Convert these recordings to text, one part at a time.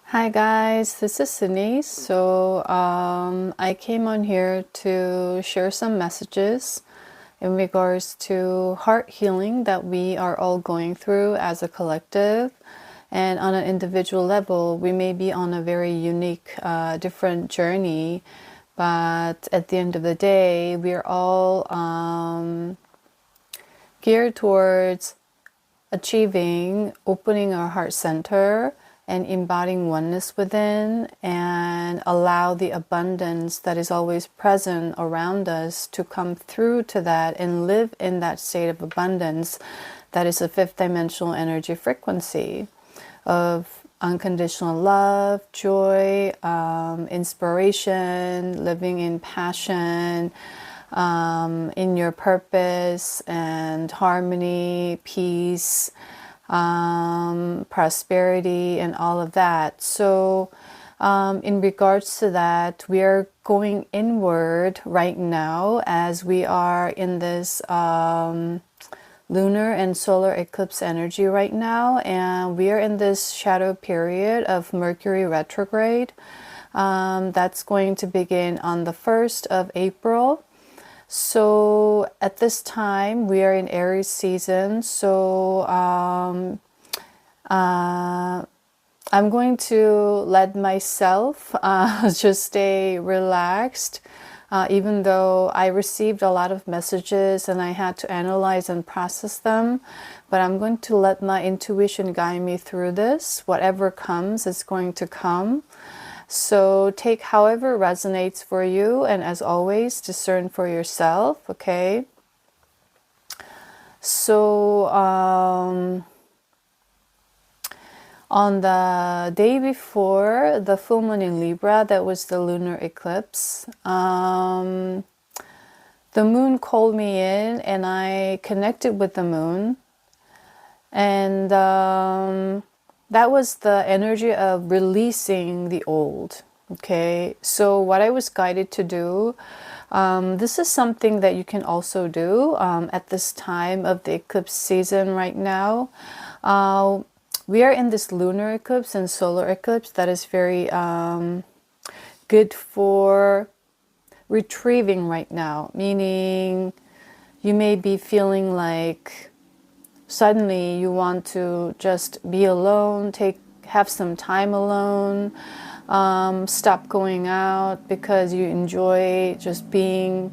Hi guys, this is Sidney. I came on here to share some messages in regards to heart healing that we are all going through as a collective. And on an individual level, we may be on a very unique, different journey. But at the end of the day, we are all geared towards achieving opening our heart center and embodying oneness within, and allow the abundance that is always present around us to come through to that and live in that state of abundance that is a fifth dimensional energy frequency of unconditional love, joy, inspiration, living in passion, in your purpose and harmony, peace, prosperity, and all of that. In regards to that, we are going inward right now as we are in this lunar and solar eclipse energy right now, and we are in this shadow period of Mercury retrograde. That's going to begin on the 1st of April. So at this time we are in Aries season, I'm going to let myself just stay relaxed, even though I received a lot of messages and I had to analyze and process them. But I'm going to let my intuition guide me through this. Whatever comes is going to come. So take however resonates for you, and as always, discern for yourself, okay? So on the day before the full moon in Libra, that was the lunar eclipse, the moon called me in and I connected with the moon, and that was the energy of releasing the old. Okay, so what I was guided to do, this is something that you can also do at this time of the eclipse season right now. We are in this lunar eclipse and solar eclipse that is very good for retrieving right now, meaning you may be feeling like suddenly you want to just be alone, have some time alone, stop going out because you enjoy just being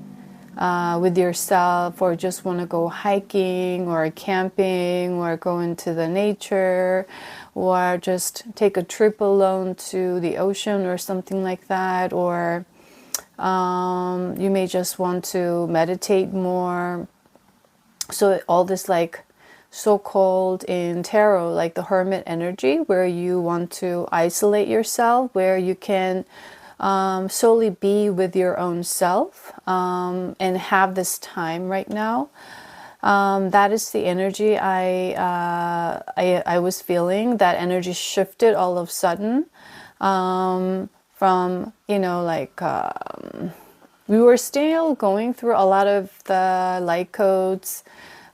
with yourself, or just want to go hiking or camping or go into the nature, or just take a trip alone to the ocean or something like that, or you may just want to meditate more. So all this, like so-called in tarot, like the hermit energy, where you want to isolate yourself, where you can solely be with your own self, and have this time right now. That is the energy I was feeling. That energy shifted all of a sudden, from, we were still going through a lot of the light codes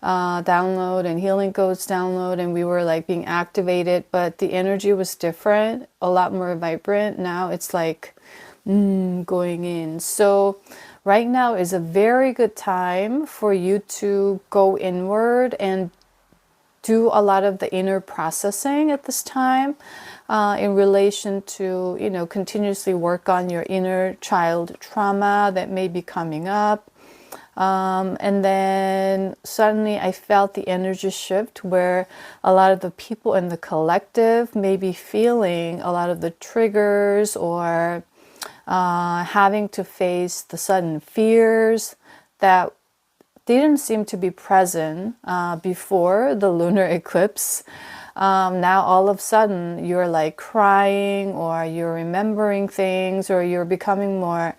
download and healing codes download, and we were like being activated, but the energy was different, a lot more vibrant. Now it's like going in. So right now is a very good time for you to go inward and do a lot of the inner processing at this time, in relation to, continuously work on your inner child trauma that may be coming up. And then suddenly I felt the energy shift where a lot of the people in the collective may be feeling a lot of the triggers, or having to face the sudden fears that didn't seem to be present before the lunar eclipse. Now all of a sudden you're like crying, or you're remembering things, or you're becoming more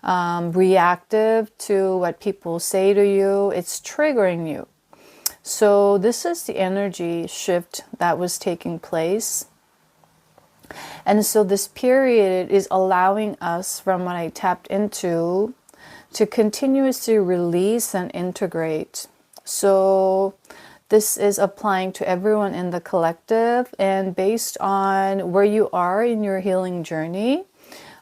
reactive to what people say to you. It's triggering you. So this is the energy shift that was taking place. And so this period is allowing us, from what I tapped into, to continuously release and integrate. So This is applying to everyone in the collective, and based on where you are in your healing journey,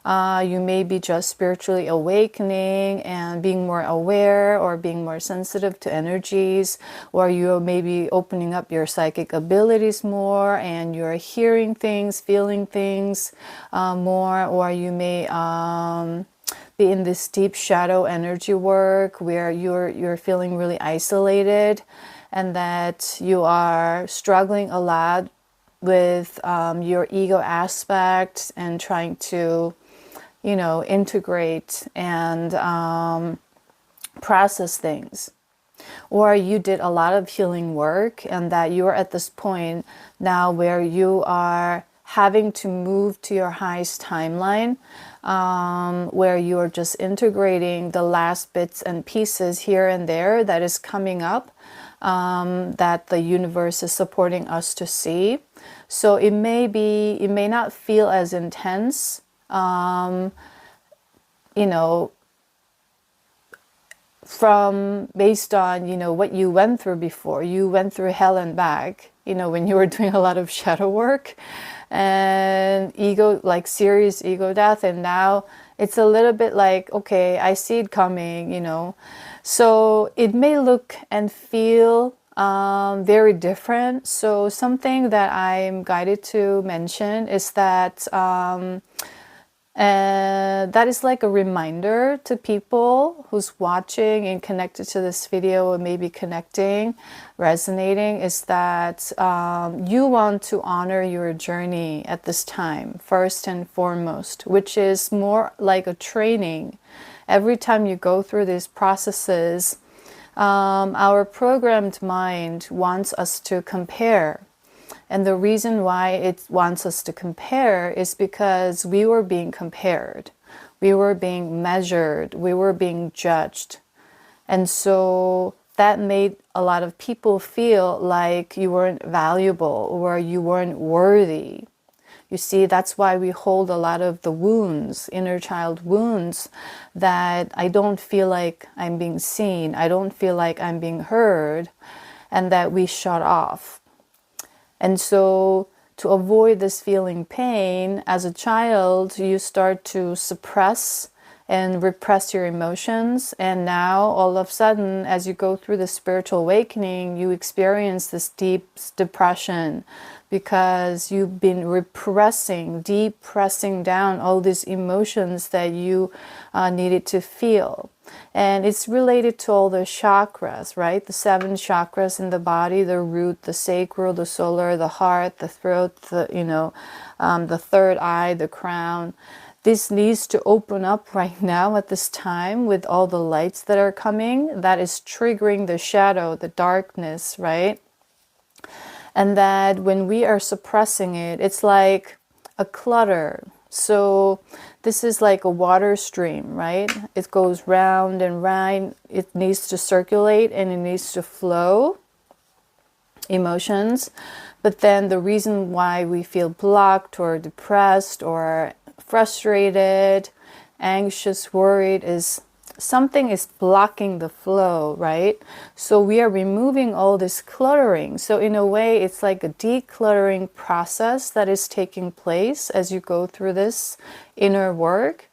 you may be just spiritually awakening and being more aware or being more sensitive to energies, or you may be opening up your psychic abilities more and you're hearing things, feeling things more, or you may be in this deep shadow energy work where you're feeling really isolated and that you are struggling a lot with your ego aspect and trying to integrate and process things. Or you did a lot of healing work and that you're at this point now where you are having to move to your highest timeline, where you are just integrating the last bits and pieces here and there that is coming up, that the universe is supporting us to see. So it may not feel as intense, from based on, what you went through before. You went through hell and back, when you were doing a lot of shadow work and ego, like serious ego death. And now it's a little bit like, okay, I see it coming. So it may look and feel very different. So something that I'm guided to mention is that that is like a reminder to people who's watching and connected to this video, or maybe connecting, resonating, is that you want to honor your journey at this time, first and foremost, which is more like a training. Every time you go through these processes, our programmed mind wants us to compare. And the reason why it wants us to compare is because we were being compared. We were being measured. We were being judged. And so that made a lot of people feel like you weren't valuable or you weren't worthy. You see, that's why we hold a lot of the wounds, inner child wounds, that I don't feel like I'm being seen. I don't feel like I'm being heard, and that we shut off. And so to avoid this feeling pain, as a child, you start to suppress and repress your emotions. And now, all of a sudden, as you go through the spiritual awakening, you experience this deep depression because you've been repressing, depressing down all these emotions that you needed to feel. And it's related to all the chakras, right? The 7 chakras in the body, the root, the sacral, the solar, the heart, the throat, the third eye, the crown. This needs to open up right now at this time with all the lights that are coming. That is triggering the shadow, the darkness, right? And that when we are suppressing it, it's like a clutter. So this is like a water stream, right? It goes round and round. It needs to circulate and it needs to flow, emotions. But then the reason why we feel blocked or depressed or frustrated, anxious, worried is something is blocking the flow, right? So we are removing all this cluttering. So in a way, it's like a decluttering process that is taking place as you go through this inner work.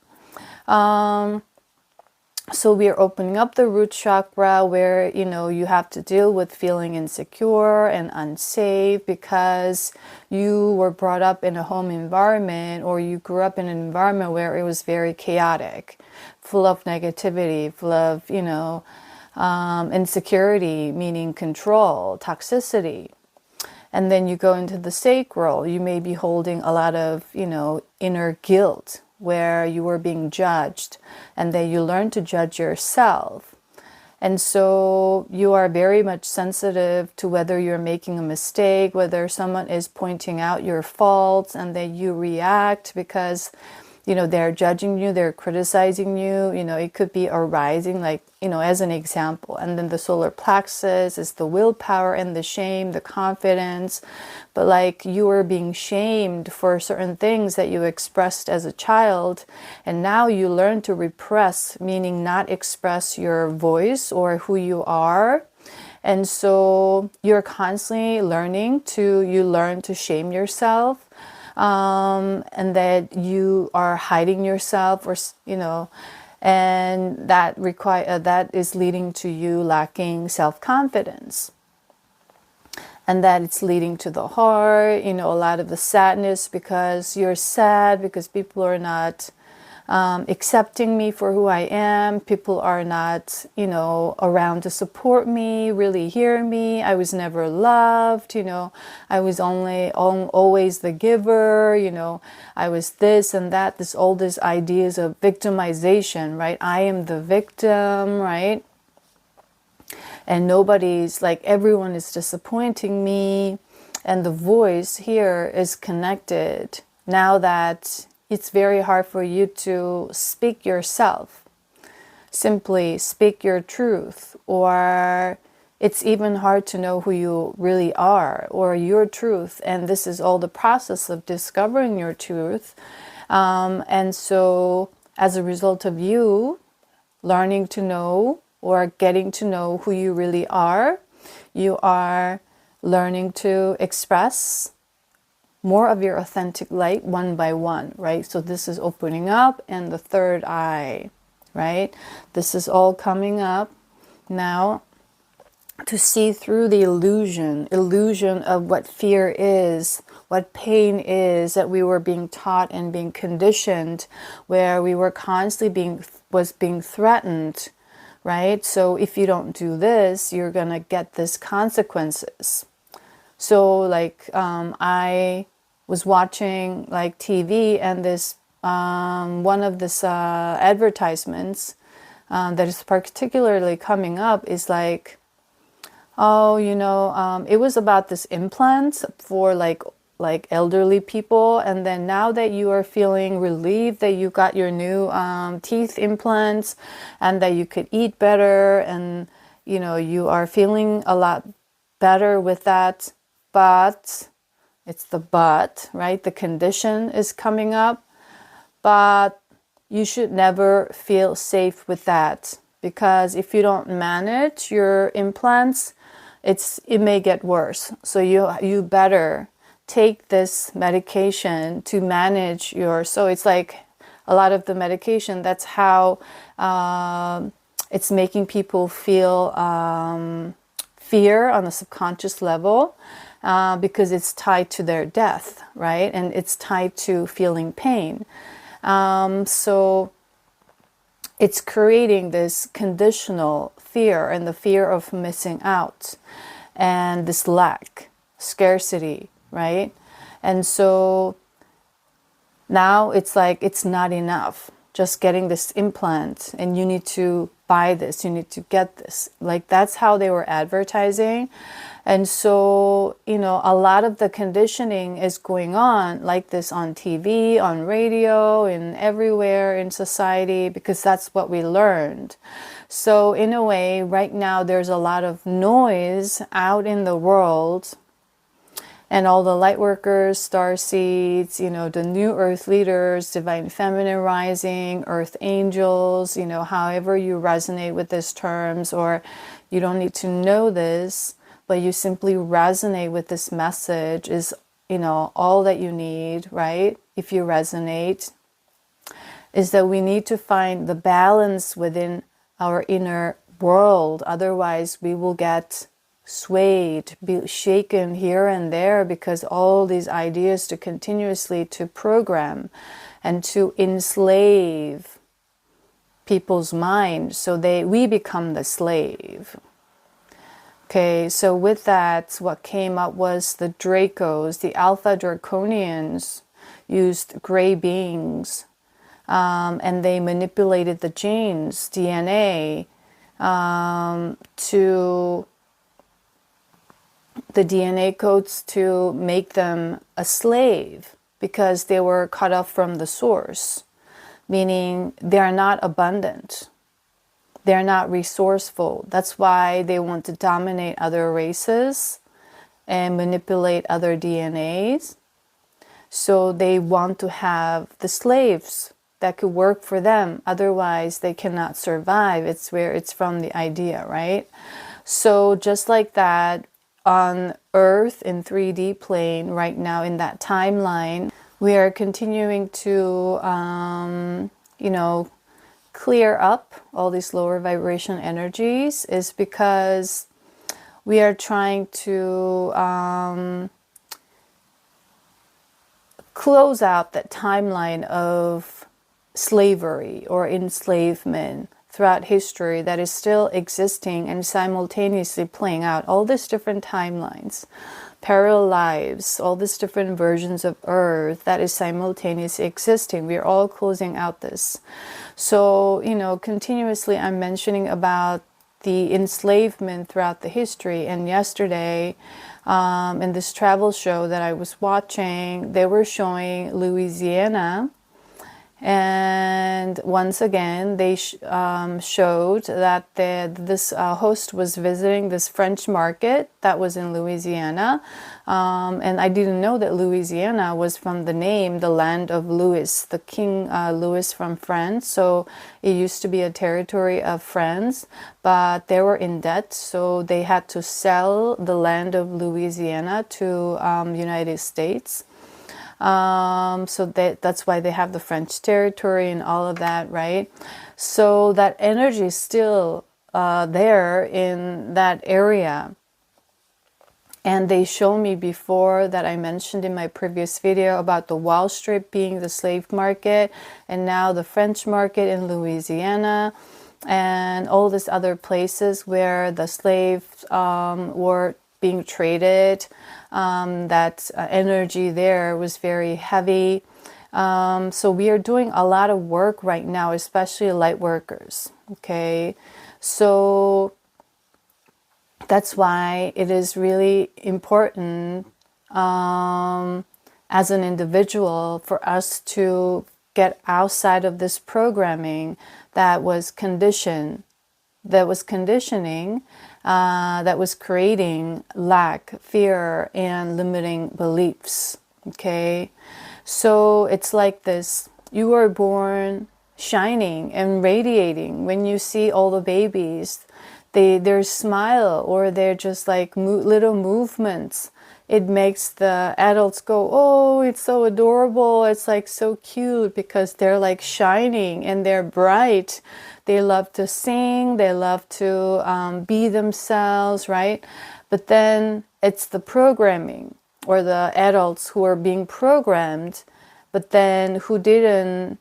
So we are opening up the root chakra where, you have to deal with feeling insecure and unsafe because you were brought up in a home environment, or you grew up in an environment where it was very chaotic, full of negativity, full of, insecurity, meaning control, toxicity. And then you go into the sacral, you may be holding a lot of, inner guilt, where you were being judged, and then you learn to judge yourself. And so you are very much sensitive to whether you're making a mistake, whether someone is pointing out your faults, and then you react because, they're judging you, they're criticizing you, it could be arising, like, as an example. And then the solar plexus is the willpower and the shame, the confidence. But like you were being shamed for certain things that you expressed as a child. And now you learn to repress, meaning not express your voice or who you are. And so you're constantly learning you learn to shame yourself, and that you are hiding yourself, or and that is leading to you lacking self-confidence, and that it's leading to the heart, a lot of the sadness, because you're sad because people are not accepting me for who I am. People are not, around to support me, really hear me. I was never loved, I was always the giver, I was this and that, all these ideas of victimization, right? I am the victim, right? And everyone is disappointing me. And the voice here is connected. Now that it's very hard for you to speak yourself, simply speak your truth, or it's even hard to know who you really are, or your truth. And this is all the process of discovering your truth. And so as a result of you learning to know, or getting to know who you really are, you are learning to express more of your authentic light one by one, right? So this is opening up, and the third eye, right? This is all coming up now to see through the illusion of what fear is, what pain is, that we were being taught and being conditioned, where we were constantly being threatened, right? So if you don't do this, you're gonna get this consequences. So I was watching TV, and this one of this advertisements that is particularly coming up is it was about this implants for elderly people. And then now that you are feeling relieved that you got your new teeth implants, and that you could eat better, and you are feeling a lot better with that, but it's the but, right? The condition is coming up, but you should never feel safe with that, because if you don't manage your implants, it may get worse. So you better take this medication to manage so it's like a lot of the medication, that's how it's making people feel fear on a subconscious level, because it's tied to their death, right? And it's tied to feeling pain. So it's creating this conditional fear, and the fear of missing out, and this lack, scarcity, right? And so now it's it's not enough just getting this implant, and you need to buy this, you need to get this. That's how they were advertising. And so, a lot of the conditioning is going on like this on TV, on radio, and everywhere in society, because that's what we learned. So in a way, right now, there's a lot of noise out in the world, and all the light workers, star seeds, the new earth leaders, divine feminine rising, earth angels, however you resonate with these terms, or you don't need to know this, but you simply resonate with this message is, all that you need, right? If you resonate, is that we need to find the balance within our inner world. Otherwise, we will get swayed, be shaken here and there, because all these ideas to continuously to program and to enslave people's mind, so we become the slave. Okay, so with that, what came up was the Dracos, the Alpha Draconians used gray beings, and they manipulated the genes, DNA, to the DNA codes to make them a slave, because they were cut off from the source, meaning they are not abundant. They're not resourceful. That's why they want to dominate other races and manipulate other DNAs. So they want to have the slaves that could work for them. Otherwise, they cannot survive. It's from the idea, right? So just like that, on Earth in 3D plane right now in that timeline, we are continuing to, you know, clear up all these lower vibration energies, is because we are trying to close out that timeline of slavery or enslavement throughout history that is still existing and simultaneously playing out all these different timelines, parallel lives, all these different versions of Earth that is simultaneously existing. We're all closing out this. So, you know, continuously I'm mentioning about the enslavement throughout the history. And yesterday, in this travel show that I was watching, they were showing Louisiana. And once again, they showed that this host was visiting this French market that was in Louisiana. And I didn't know that Louisiana was from the name, the land of Louis, the King Louis from France. So it used to be a territory of France, but they were in debt. So they had to sell the land of Louisiana to United States. So that's why they have the French territory and all of that, right? So that energy is still there in that area. And they show me before that I mentioned in my previous video about the Wall Street being the slave market, and now the French market in Louisiana, and all these other places where the slaves were being traded. That energy there was very heavy. So we are doing a lot of work right now, especially light workers. Okay, so that's why it is really important as an individual for us to get outside of this programming that was conditioning, that was creating lack, fear, and limiting beliefs. Okay, so it's like this: you were born shining and radiating. When you see all the babies, their smile, or they're just like little movements, it makes the adults go, oh, it's so adorable, it's like so cute, because they're like shining and they're bright. They love to sing, they love to be themselves, right? But then it's the programming, or the adults who are being programmed, but then who didn't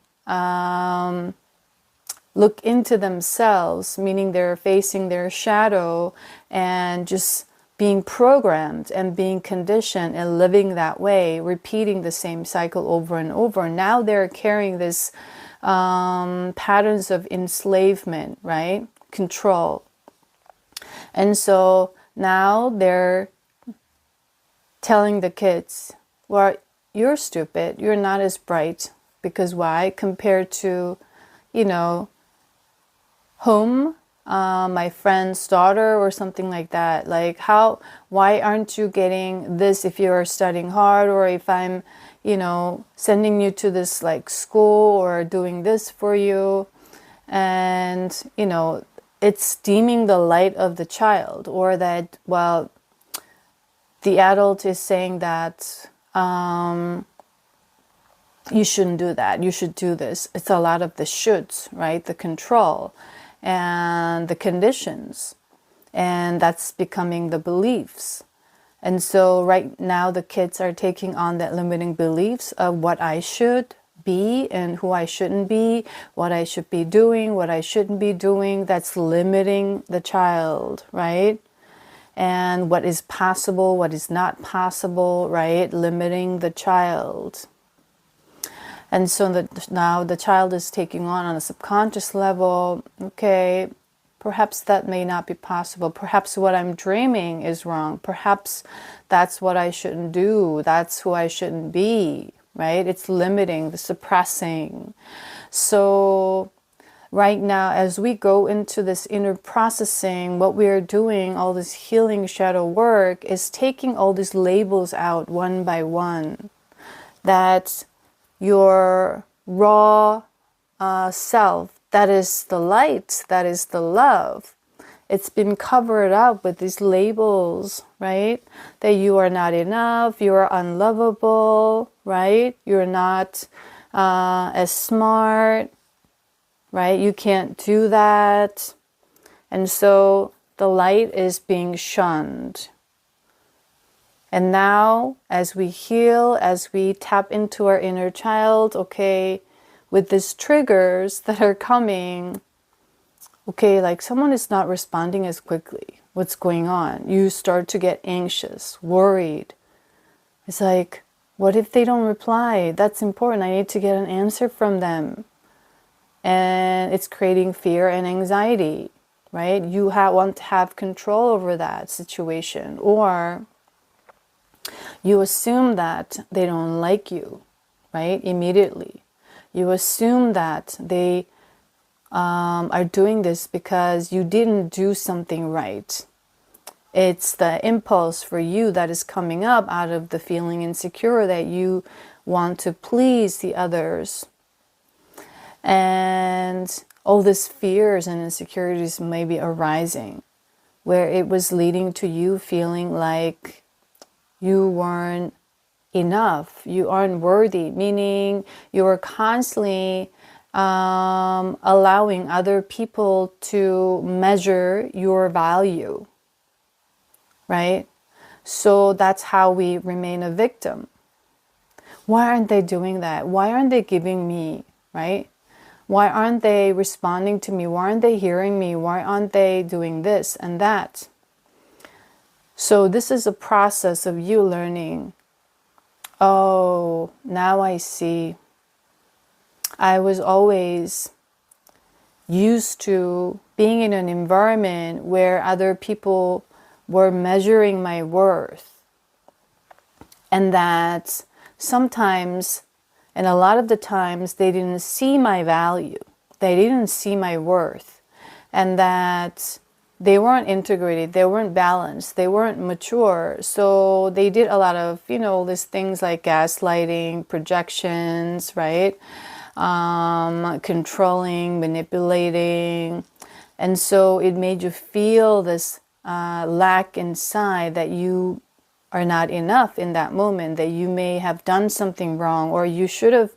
look into themselves, meaning they're facing their shadow and just being programmed and being conditioned and living that way, repeating the same cycle over and over. Now they're carrying this patterns of enslavement, right? Control. And so now they're telling the kids, well, you're stupid, you're not as bright. Because why? Compared to, you know, whom? My friend's daughter or something like that. Like, why aren't you getting this if you're studying hard, or if I'm, you know, sending you to this like school or doing this for you? And, you know, it's dimming the light of the child, or that, well, the adult is saying that you shouldn't do that, you should do this. It's a lot of the shoulds, right? The control and the conditions, and that's becoming the beliefs. And so right now the kids are taking on that limiting beliefs of what I should be and who I shouldn't be, what I should be doing, what I shouldn't be doing. That's limiting the child, right? And what is possible, what is not possible, right? Limiting the child. And so now the child is taking on a subconscious level, okay, perhaps that may not be possible. Perhaps what I'm dreaming is wrong. Perhaps that's what I shouldn't do. That's who I shouldn't be, right? It's limiting, the suppressing. So right now, as we go into this inner processing, what we are doing, all this healing shadow work, is taking all these labels out one by one. That your raw self, that is the light, that is the love, it's been covered up with these labels, right? That you are not enough, you are unlovable, right? You're not as smart, right? You can't do that. And so the light is being shunned. And now, as we heal, as we tap into our inner child, okay, with these triggers that are coming, okay, like someone is not responding as quickly. What's going on? You start to get anxious, worried. It's like, what if they don't reply? That's important. I need to get an answer from them. And it's creating fear and anxiety, right? You want to have control over that situation. Or you assume that they don't like you, right? Immediately. You assume that they are doing this because you didn't do something right. It's the impulse for you that is coming up out of the feeling insecure that you want to please the others. And all these fears and insecurities may be arising, where it was leading to you feeling like you weren't enough, you aren't worthy, meaning you are constantly allowing other people to measure your value, right? So that's how we remain a victim. Why aren't they doing that? Why aren't they giving me, right? Why aren't they responding to me? Why aren't they hearing me? Why aren't they doing this and that? So this is a process of you learning, oh, now I see. I was always used to being in an environment where other people were measuring my worth. And that sometimes, and a lot of the times, they didn't see my value. They didn't see my worth. And that they weren't integrated, they weren't balanced, they weren't mature. So they did a lot of, these things like gaslighting, projections, right? Controlling, manipulating. And so it made you feel this lack inside, that you are not enough in that moment, that you may have done something wrong, or you should have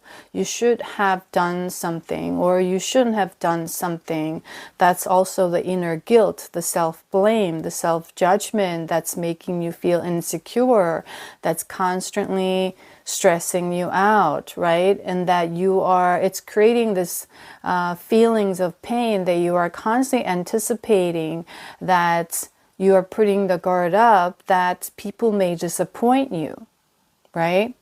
done something, or you shouldn't have done something. That's also the inner guilt, the self-blame, the self-judgment that's making you feel insecure, that's constantly stressing you out, right? And that it's creating this feelings of pain that you are constantly anticipating, that you are putting the guard up, that people may disappoint you, right?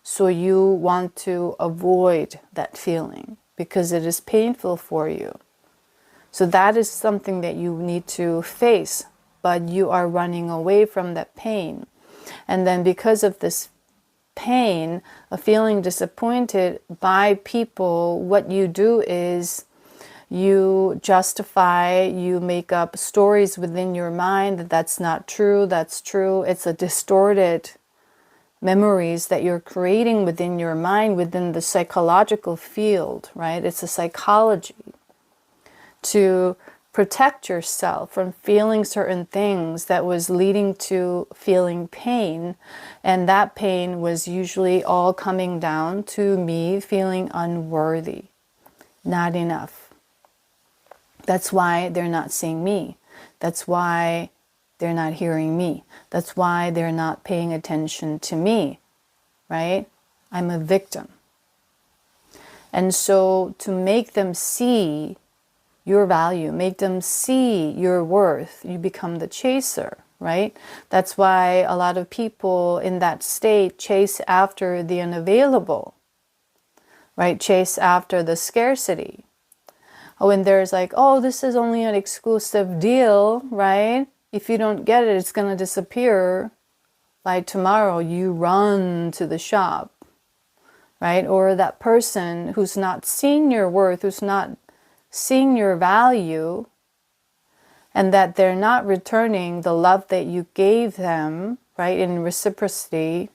So you want to avoid that feeling because it is painful for you. So that is something that you need to face, but you are running away from that pain. And then because of this pain of feeling disappointed by people, what you do is you justify, you make up stories within your mind that that's not true, that's true. It's a distorted memories that you're creating within your mind, within the psychological field, right? It's a psychology to protect yourself from feeling certain things that was leading to feeling pain. And that pain was usually all coming down to me feeling unworthy, not enough. That's why they're not seeing me. That's why they're not hearing me. That's why they're not paying attention to me, right? I'm a victim. And so to make them see your value, make them see your worth, you become the chaser, right? That's why a lot of people in that state chase after the unavailable, right? Chase after the scarcity. When there's like, oh, this is only an exclusive deal, right? If you don't get it, it's going to disappear. Like tomorrow, you run to the shop, right? Or that person who's not seeing your worth, who's not seeing your value, and that they're not returning the love that you gave them, right? In reciprocity,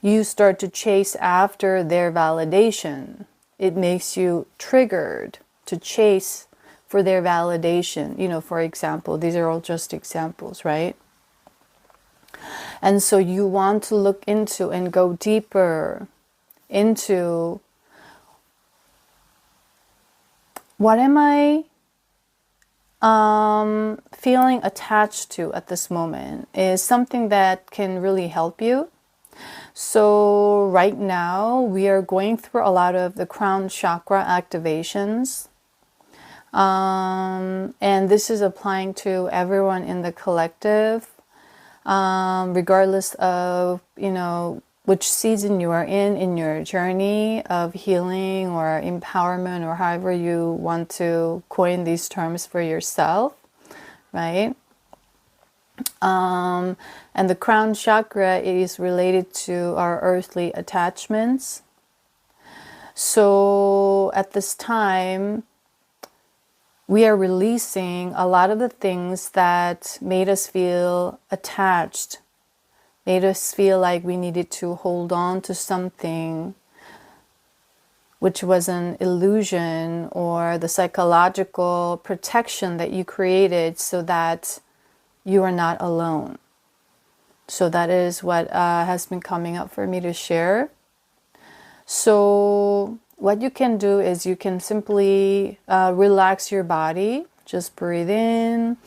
you start to chase after their validation. It makes you triggered to chase for their validation. You know, for example, these are all just examples, right? And so you want to look into and go deeper into, what am I feeling attached to at this moment, is something that can really help you. So right now we are going through a lot of the crown chakra activations. And this is applying to everyone in the collective, regardless of, you know, which season you are in your journey of healing or empowerment, or however you want to coin these terms for yourself, right? And the crown chakra is related to our earthly attachments. So at this time, we are releasing a lot of the things that made us feel attached, made us feel like we needed to hold on to something, which was an illusion or the psychological protection that you created so that you are not alone. So that is what has been coming up for me to share. So what you can do is you can simply relax your body. Just breathe in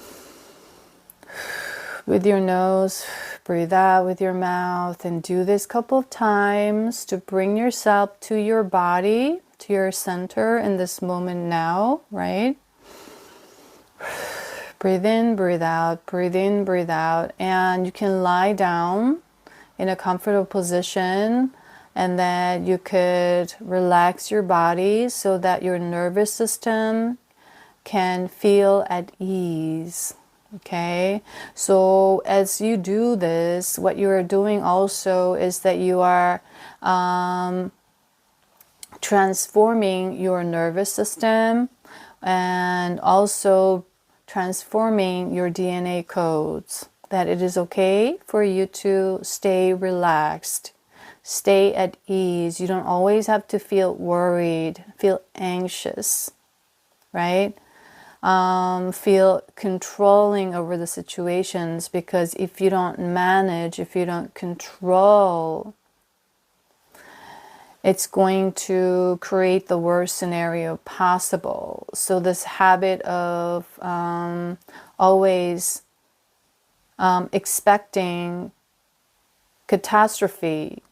with your nose, breathe out with your mouth, and do this a couple of times to bring yourself to your body, to your center in this moment now, right? Breathe in, breathe out, breathe in, breathe out, and you can lie down in a comfortable position, and then you could relax your body so that your nervous system can feel at ease. Okay, so as you do this, what you are doing also is that you are transforming your nervous system, and also transforming your DNA codes, that it is okay for you to stay relaxed, stay at ease. You don't always have to feel worried, feel anxious, right? Feel controlling over the situations, because if you don't manage, if you don't control, it's going to create the worst scenario possible. So this habit of always expecting catastrophe,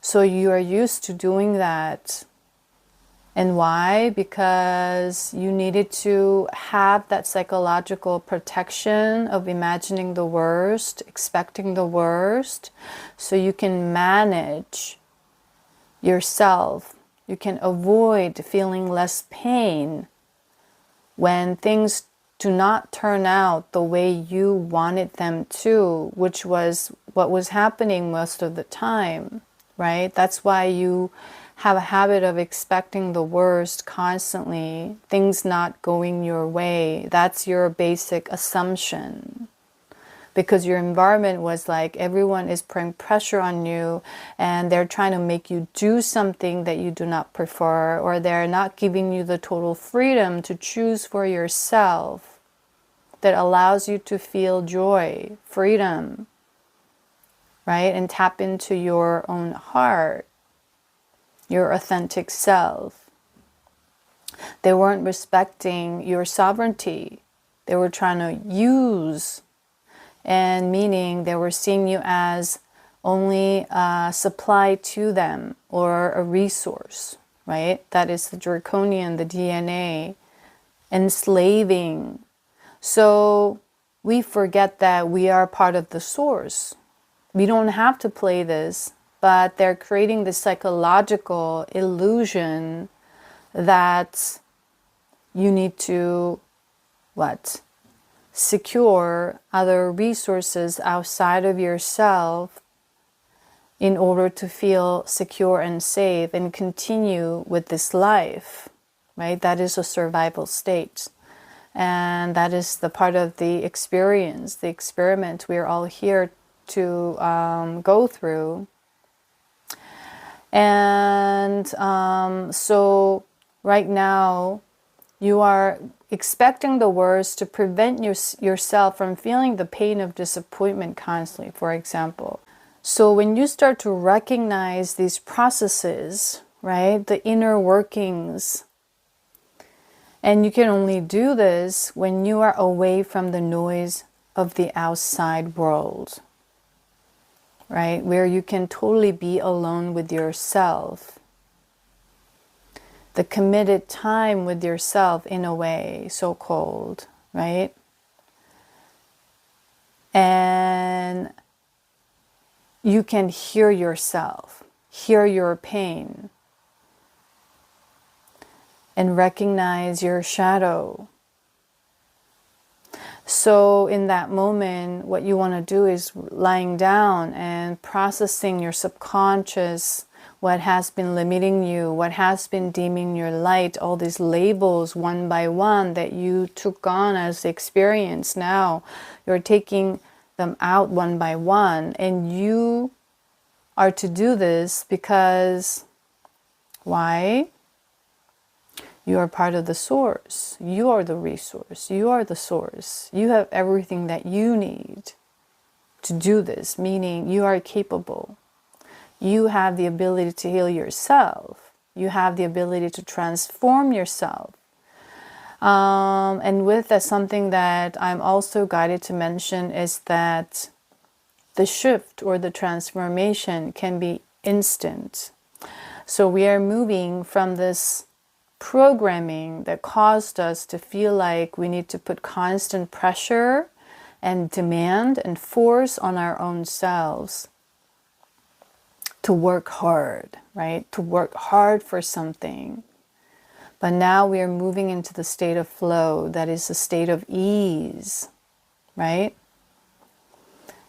so you are used to doing that. And why? Because you needed to have that psychological protection of imagining the worst, expecting the worst, so you can manage yourself. You can avoid feeling less pain when things do not turn out the way you wanted them to, which was what was happening most of the time, right? That's why you have a habit of expecting the worst constantly, things not going your way. That's your basic assumption, because your environment was like everyone is putting pressure on you, and they're trying to make you do something that you do not prefer, or they're not giving you the total freedom to choose for yourself that allows you to feel joy, freedom, right? And tap into your own heart, your authentic self. They weren't respecting your sovereignty. They were trying to use, and meaning they were seeing you as only a supply to them, or a resource, right? That is the Draconian, the DNA, enslaving. So we forget that we are part of the source. We don't have to play this, but they're creating this psychological illusion that you need to, what? Secure other resources outside of yourself in order to feel secure and safe and continue with this life, right? That is a survival state. And that is the part of the experience, the experiment we're all here to go through. And so right now, You are expecting the worst to prevent yourself from feeling the pain of disappointment constantly, for example. So when you start to recognize these processes, right, the inner workings, and you can only do this when you are away from the noise of the outside world, right, where you can totally be alone with yourself. The committed time with yourself, in a way, so-called, right? And you can hear yourself, hear your pain, and recognize your shadow. So in that moment, what you want to do is lying down and processing your subconscious, what has been limiting you, what has been dimming your light, all these labels one by one that you took on as the experience. Now you're taking them out one by one, and you are to do this because why? You are part of the source. You are the resource. You are the source. You have everything that you need to do this, meaning you are capable. You have the ability to heal yourself. You have the ability to transform yourself. And with that, something that I'm also guided to mention is that the shift or the transformation can be instant. So we are moving from this programming that caused us to feel like we need to put constant pressure and demand and force on our own selves to work hard, right? To work hard for something. But now we are moving into the state of flow, that is the state of ease, right?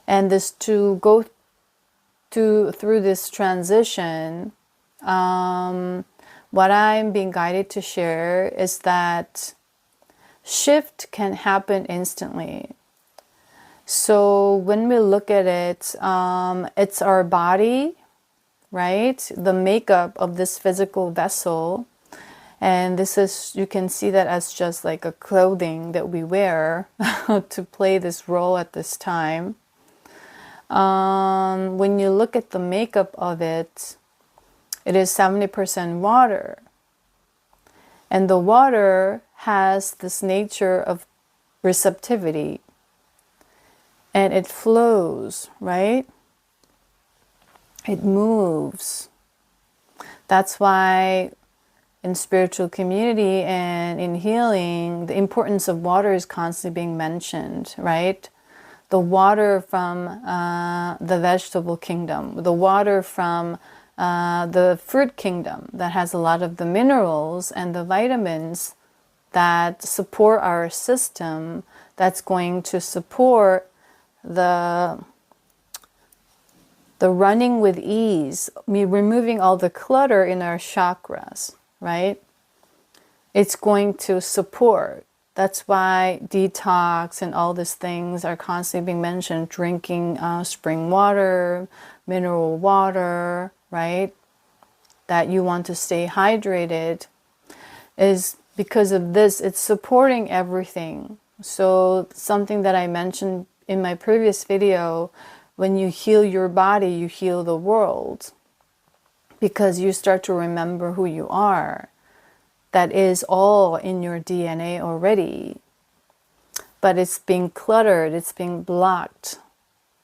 And this to go through this transition, what I'm being guided to share is that shift can happen instantly. So when we look at it, it's our body, right? The makeup of this physical vessel. And this is, you can see that as just like a clothing that we wear to play this role at this time. When you look at the makeup of it, it is 70% water. And the water has this nature of receptivity. And it flows, right? It moves. That's why in spiritual community and in healing, the importance of water is constantly being mentioned, right? The water from the vegetable kingdom, the water from the fruit kingdom that has a lot of the minerals and the vitamins that support our system, that's going to support the running with ease, removing all the clutter in our chakras, right? It's going to support. That's why detox and all these things are constantly being mentioned. Drinking spring water, mineral water, right? That you want to stay hydrated is because of this. It's supporting everything. So something that I mentioned in my previous video, when you heal your body, you heal the world. Because you start to remember who you are. That is all in your DNA already. But it's being cluttered, it's being blocked.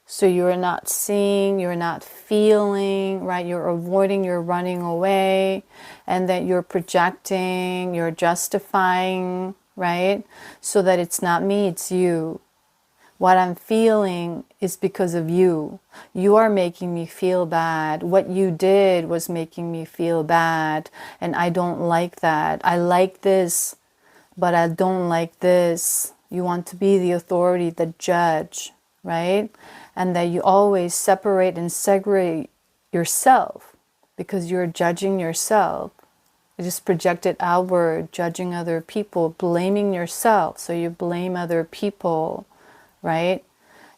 So you're not seeing, you're not feeling, right? You're avoiding, you're running away, and that you're projecting, you're justifying, right? So that it's not me, it's you. What I'm feeling is because of you. You are making me feel bad. What you did was making me feel bad. And I don't like that. I like this, but I don't like this. You want to be the authority, the judge, right? And that you always separate and segregate yourself because you're judging yourself. You just project it outward, judging other people, blaming yourself. So you blame other people, right?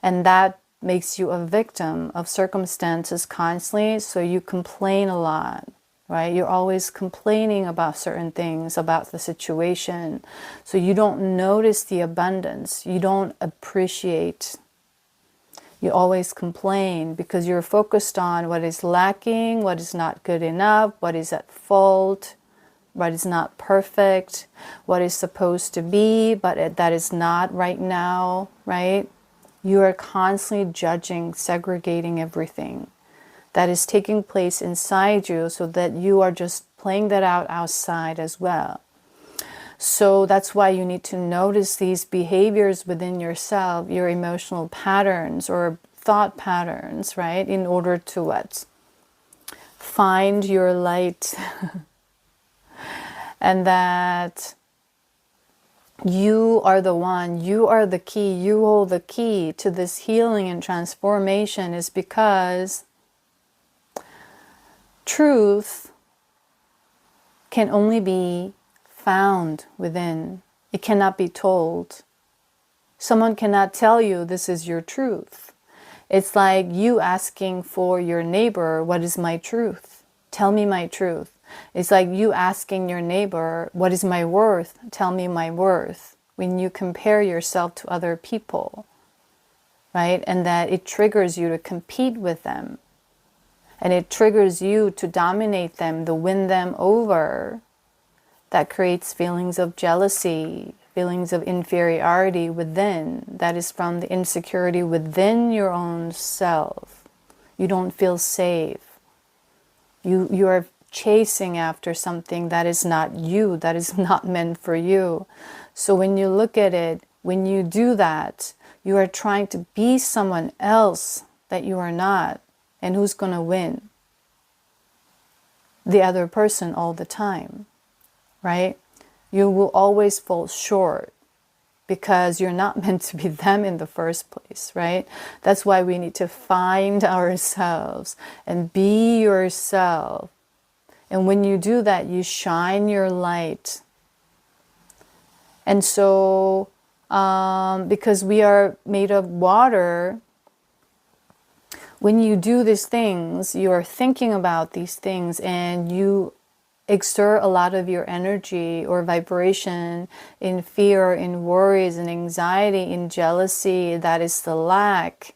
And that makes you a victim of circumstances constantly, so you complain a lot. right? You're always complaining about certain things, about the situation. So you don't notice the abundance. You don't appreciate. You always complain because you're focused on what is lacking, what is not good enough, what is at fault, what is not perfect, what is supposed to be, but that is not right now, right? You are constantly judging, segregating everything that is taking place inside you, so that you are just playing that out outside as well. So that's why you need to notice these behaviors within yourself, your emotional patterns or thought patterns, right? In order to what? Find your light. And that you are the one, you are the key, you hold the key to this healing and transformation, is because truth can only be found within. It cannot be told. Someone cannot tell you this is your truth. It's like you asking for your neighbor, what is my truth? Tell me my truth. It's like you asking your neighbor, what is my worth? Tell me my worth. When you compare yourself to other people, right? And that it triggers you to compete with them. And it triggers you to dominate them, to win them over. That creates feelings of jealousy, feelings of inferiority within. That is from the insecurity within your own self. You don't feel safe. You are chasing after something that is not you, that is not meant for you. So when you look at it, when you do that, you are trying to be someone else that you are not. And who's going to win? The other person all the time, right? You will always fall short because you're not meant to be them in the first place, right? That's why we need to find ourselves and be yourself. And when you do that, you shine your light. And so, because we are made of water, when you do these things, you are thinking about these things and you exert a lot of your energy or vibration in fear, in worries, in anxiety, in jealousy. That is the lack.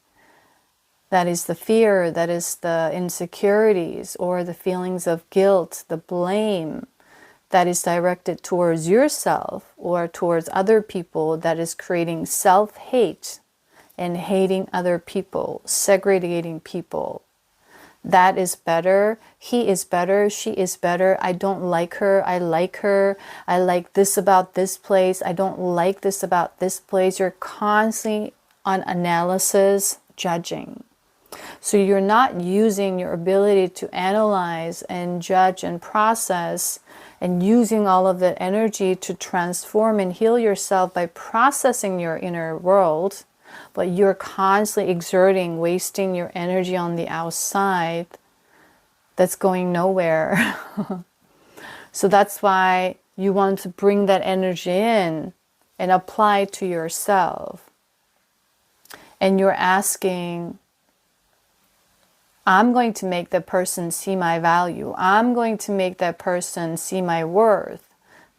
That is the fear. That is the insecurities or the feelings of guilt, the blame that is directed towards yourself or towards other people, that is creating self-hate and hating other people, segregating people. That is better. He is better. She is better. I don't like her. I like her. I like this about this place. I don't like this about this place. You're constantly on analysis, judging. So you're not using your ability to analyze and judge and process and using all of that energy to transform and heal yourself by processing your inner world. But you're constantly exerting, wasting your energy on the outside that's going nowhere. So that's why you want to bring that energy in and apply it to yourself. And you're asking, I'm going to make that person see my value. I'm going to make that person see my worth.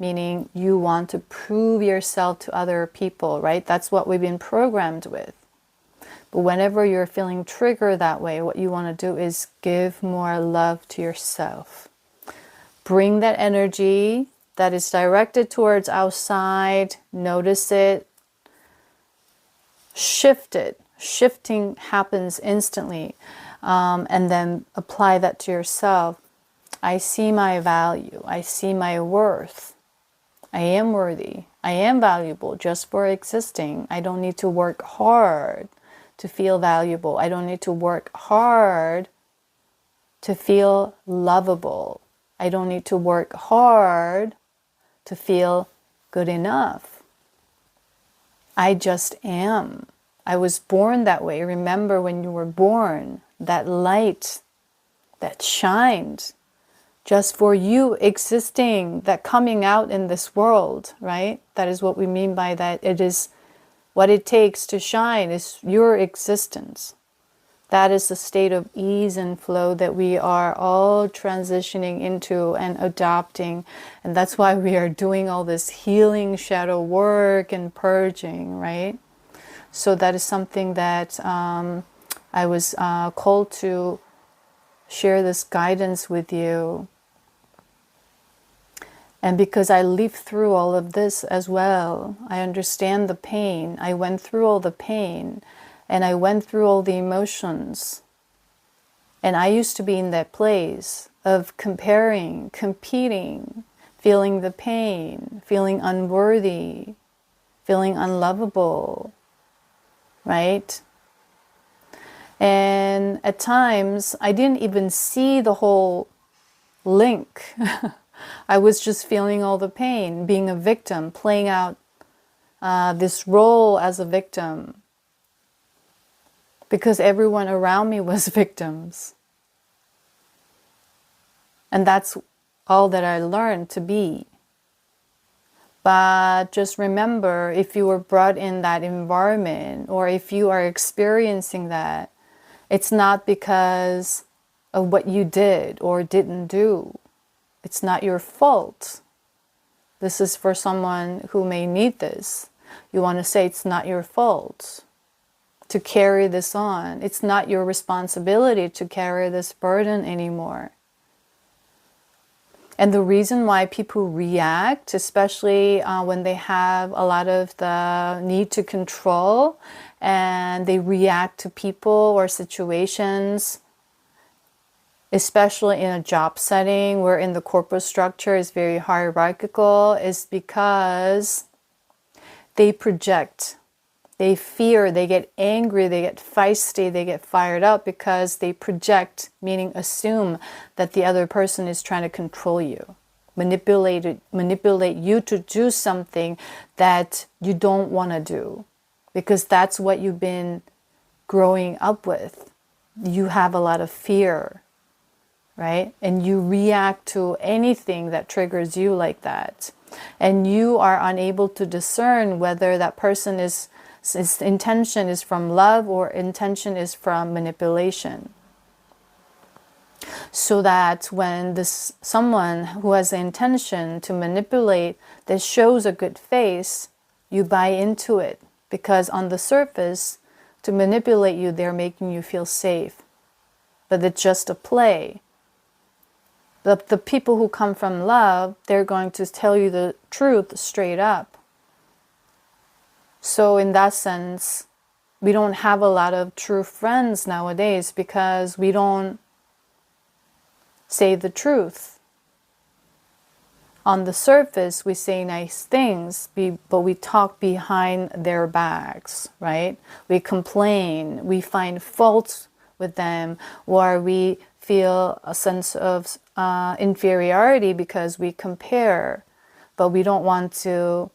Meaning you want to prove yourself to other people, right? That's what we've been programmed with. But whenever you're feeling triggered that way, what you want to do is give more love to yourself. Bring that energy that is directed towards outside, notice it, shift it. Shifting happens instantly. And then apply that to yourself. I see my value. I see my worth. I am worthy. I am valuable just for existing. I don't need to work hard to feel valuable. I don't need to work hard to feel lovable. I don't need to work hard to feel good enough. I just am. I was born that way. Remember when you were born, that light that shined just for you existing, that coming out in this world, right? That is what we mean by that. It is what it takes to shine is your existence. That is the state of ease and flow that we are all transitioning into and adopting. And that's why we are doing all this healing shadow work and purging, right? So that is something that I was called to share this guidance with you. And because I lived through all of this as well, I understand the pain. I went through all the pain. And I went through all the emotions. And I used to be in that place of comparing, competing, feeling the pain, feeling unworthy, feeling unlovable, right? And at times, I didn't even see the whole link. I was just feeling all the pain, being a victim, playing out this role as a victim. Because everyone around me was victims. And that's all that I learned to be. But just remember, if you were brought in that environment, or if you are experiencing that, it's not because of what you did or didn't do. It's not your fault. This is for someone who may need this. You want to say it's not your fault to carry this on. It's not your responsibility to carry this burden anymore. And the reason why people react, especially when they have a lot of the need to control, and they react to people or situations, especially in a job setting where in the corporate structure is very hierarchical, is because they project. They fear, they get angry, they get feisty, they get fired up because they project, meaning assume that the other person is trying to control you, manipulate you to do something that you don't want to do, because that's what you've been growing up with. You have a lot of fear, right? And you react to anything that triggers you like that. And you are unable to discern whether that person his intention is from love or intention is from manipulation. So that when this someone who has the intention to manipulate that shows a good face, you buy into it. Because on the surface, to manipulate you, they're making you feel safe. But it's just a play. The people who come from love, they're going to tell you the truth straight up. So in that sense, we don't have a lot of true friends nowadays because we don't say the truth. On the surface, we say nice things, but we talk behind their backs, right? We complain, we find fault with them, or we feel a sense of inferiority because we compare, but we don't want to,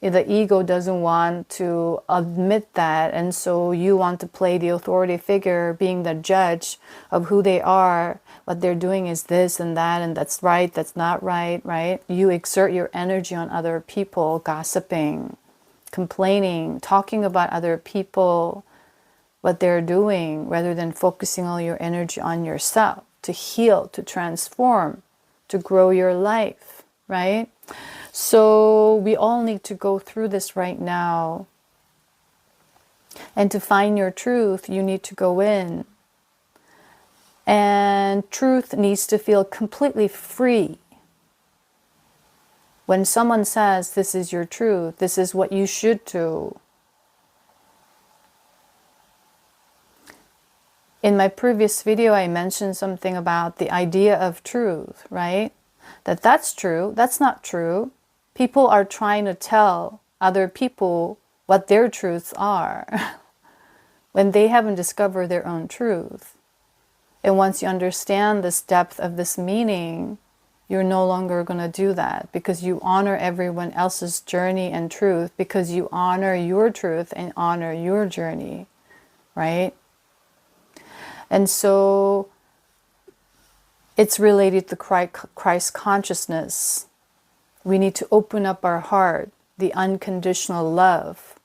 the ego doesn't want to admit that, and so you want to play the authority figure, being the judge of who they are. What they're doing is this and that, and that's right, that's not right, right? You exert your energy on other people, gossiping, complaining, talking about other people, what they're doing, rather than focusing all your energy on yourself to heal, to transform, to grow your life, right? So we all need to go through this right now. And to find your truth, you need to go in. And truth needs to feel completely free. When someone says, this is your truth, this is what you should do. In my previous video, I mentioned something about the idea of truth, right? That's true, that's not true. People are trying to tell other people what their truths are when they haven't discovered their own truth. And once you understand this depth of this meaning, you're no longer going to do that, because you honor everyone else's journey and truth, because you honor your truth and honor your journey, right? And so it's related to Christ consciousness. We need to open up our heart, the unconditional love.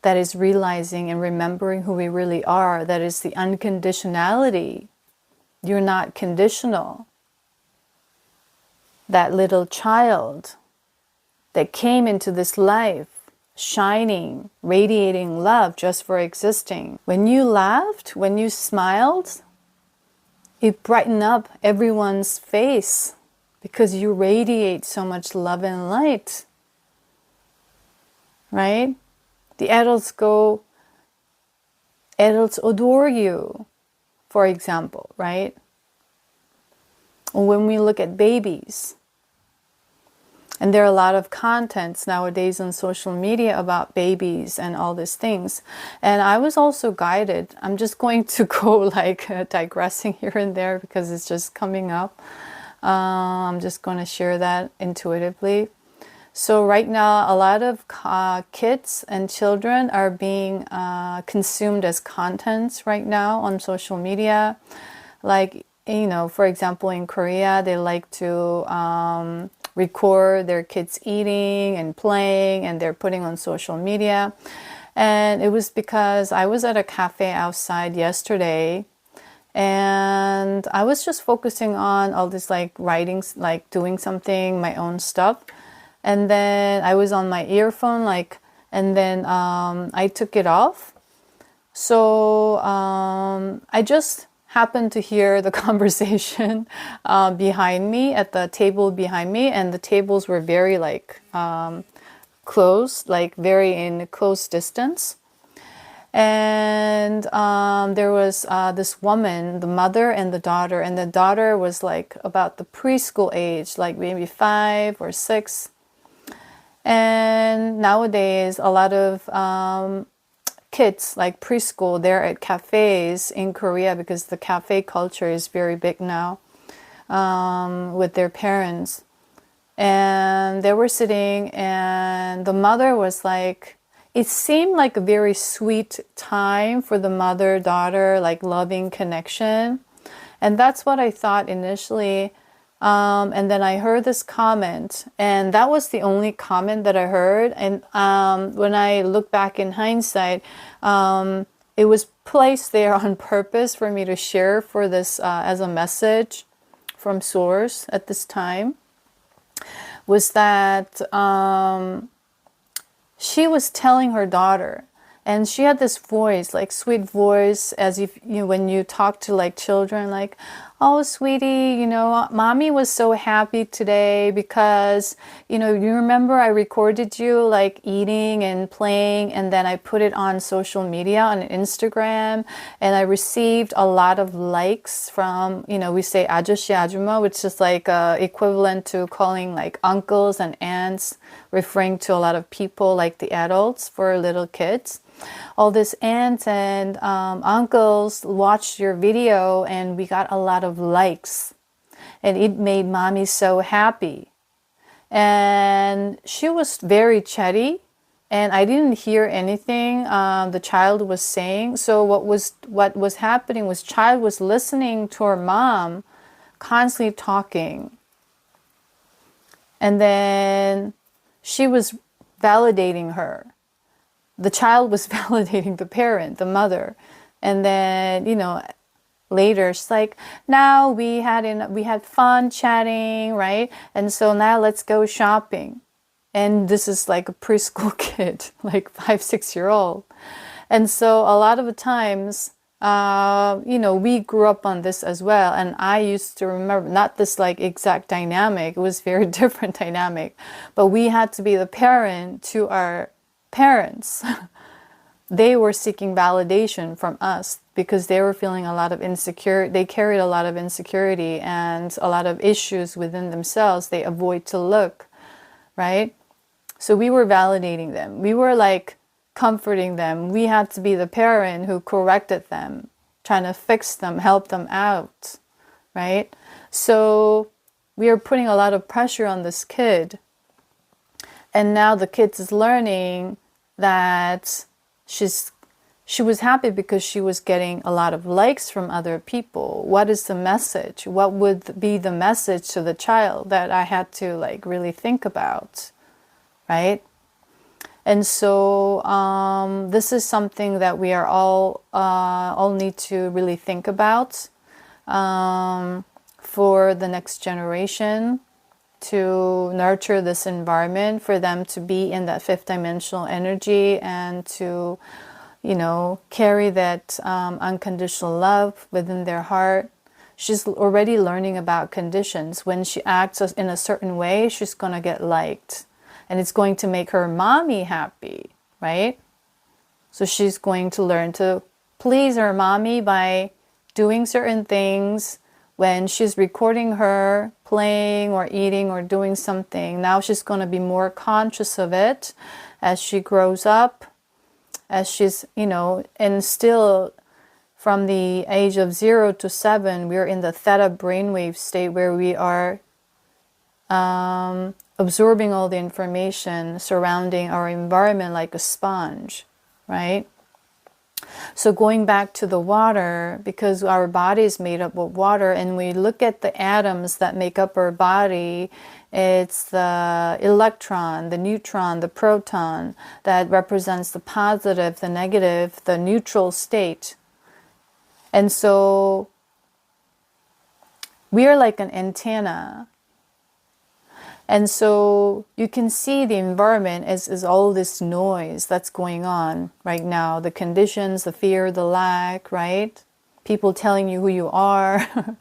that is realizing and remembering who we really are. That is the unconditionality. You're not conditional. That little child that came into this life, shining, radiating love just for existing. When you laughed, when you smiled, it brightened up everyone's face because you radiate so much love and light. Right? The adults adore you, for example, right? Or when we look at babies, and there are a lot of contents nowadays on social media about babies and all these things. And I was also guided. I'm just going to go like digressing here and there because it's just coming up. I'm just going to share that intuitively. So right now, a lot of kids and children are being consumed as contents right now on social media. Like, you know, for example, in Korea, they like to record their kids eating and playing, and they're putting on social media. And it was because I was at a cafe outside yesterday, and I was just focusing on all this like writings, like doing something, my own stuff. And then I was on my earphone, like, and then I took it off. So I just happened to hear the conversation behind me, at the table behind me, and the tables were very like close, like very in close distance. And there was this woman, the mother and the daughter was like about the preschool age, like maybe 5 or 6. And nowadays, a lot of kids, like preschool, they're at cafes in Korea because the cafe culture is very big now with their parents. And they were sitting, and the mother was like, it seemed like a very sweet time for the mother-daughter, like loving connection. And that's what I thought initially. And then I heard this comment, and that was the only comment that I heard. And when I look back in hindsight, it was placed there on purpose for me to share for this as a message from Source at this time, was that she was telling her daughter, and she had this voice, like sweet voice, as if, you know, when you talk to like children, like, oh, sweetie, you know, mommy was so happy today because, you know, you remember I recorded you like eating and playing, and then I put it on social media, on Instagram, and I received a lot of likes from, you know, we say 아저씨, 아줌마, which is like equivalent to calling like uncles and aunts, referring to a lot of people like the adults for little kids. All these aunts and uncles watched your video, and we got a lot of likes, and it made mommy so happy. And she was very chatty, and I didn't hear anything the child was saying. So what was happening was, child was listening to her mom constantly talking, and then she was validating her. The child was validating the parent, the mother. And then, you know, later she's like, now we had fun chatting, right? And so now let's go shopping. And this is like a preschool kid, like 5, 6-year-old. And so a lot of the times, you know, we grew up on this as well. And I used to remember, not this like exact dynamic, it was very different dynamic, but we had to be the parent to our parents. They were seeking validation from us because they were feeling a lot of insecurity. They carried a lot of insecurity and a lot of issues within themselves. They avoid to look, right? So we were validating them. We were like comforting them. We had to be the parent who corrected them, trying to fix them, help them out, right? So we are putting a lot of pressure on this kid. And now the kid is learning that she was happy because she was getting a lot of likes from other people. What is the message? What would be the message to the child that I had to like really think about, right? And so this is something that we are all need to really think about for the next generation, to nurture this environment for them to be in that fifth dimensional energy and to, you know, carry that unconditional love within their heart. She's already learning about conditions. When she acts in a certain way, she's going to get liked. And it's going to make her mommy happy, right? So she's going to learn to please her mommy by doing certain things. When she's recording her playing or eating or doing something, now she's going to be more conscious of it as she grows up, as she's, you know, and still from the age of 0 to 7, we're in the theta brainwave state where we are absorbing all the information surrounding our environment like a sponge, right? So going back to the water, because our body is made up of water, and we look at the atoms that make up our body, it's the electron, the neutron, the proton that represents the positive, the negative, the neutral state. And so we are like an antenna. And so you can see the environment is all this noise that's going on right now. The conditions, the fear, the lack, right? People telling you who you are.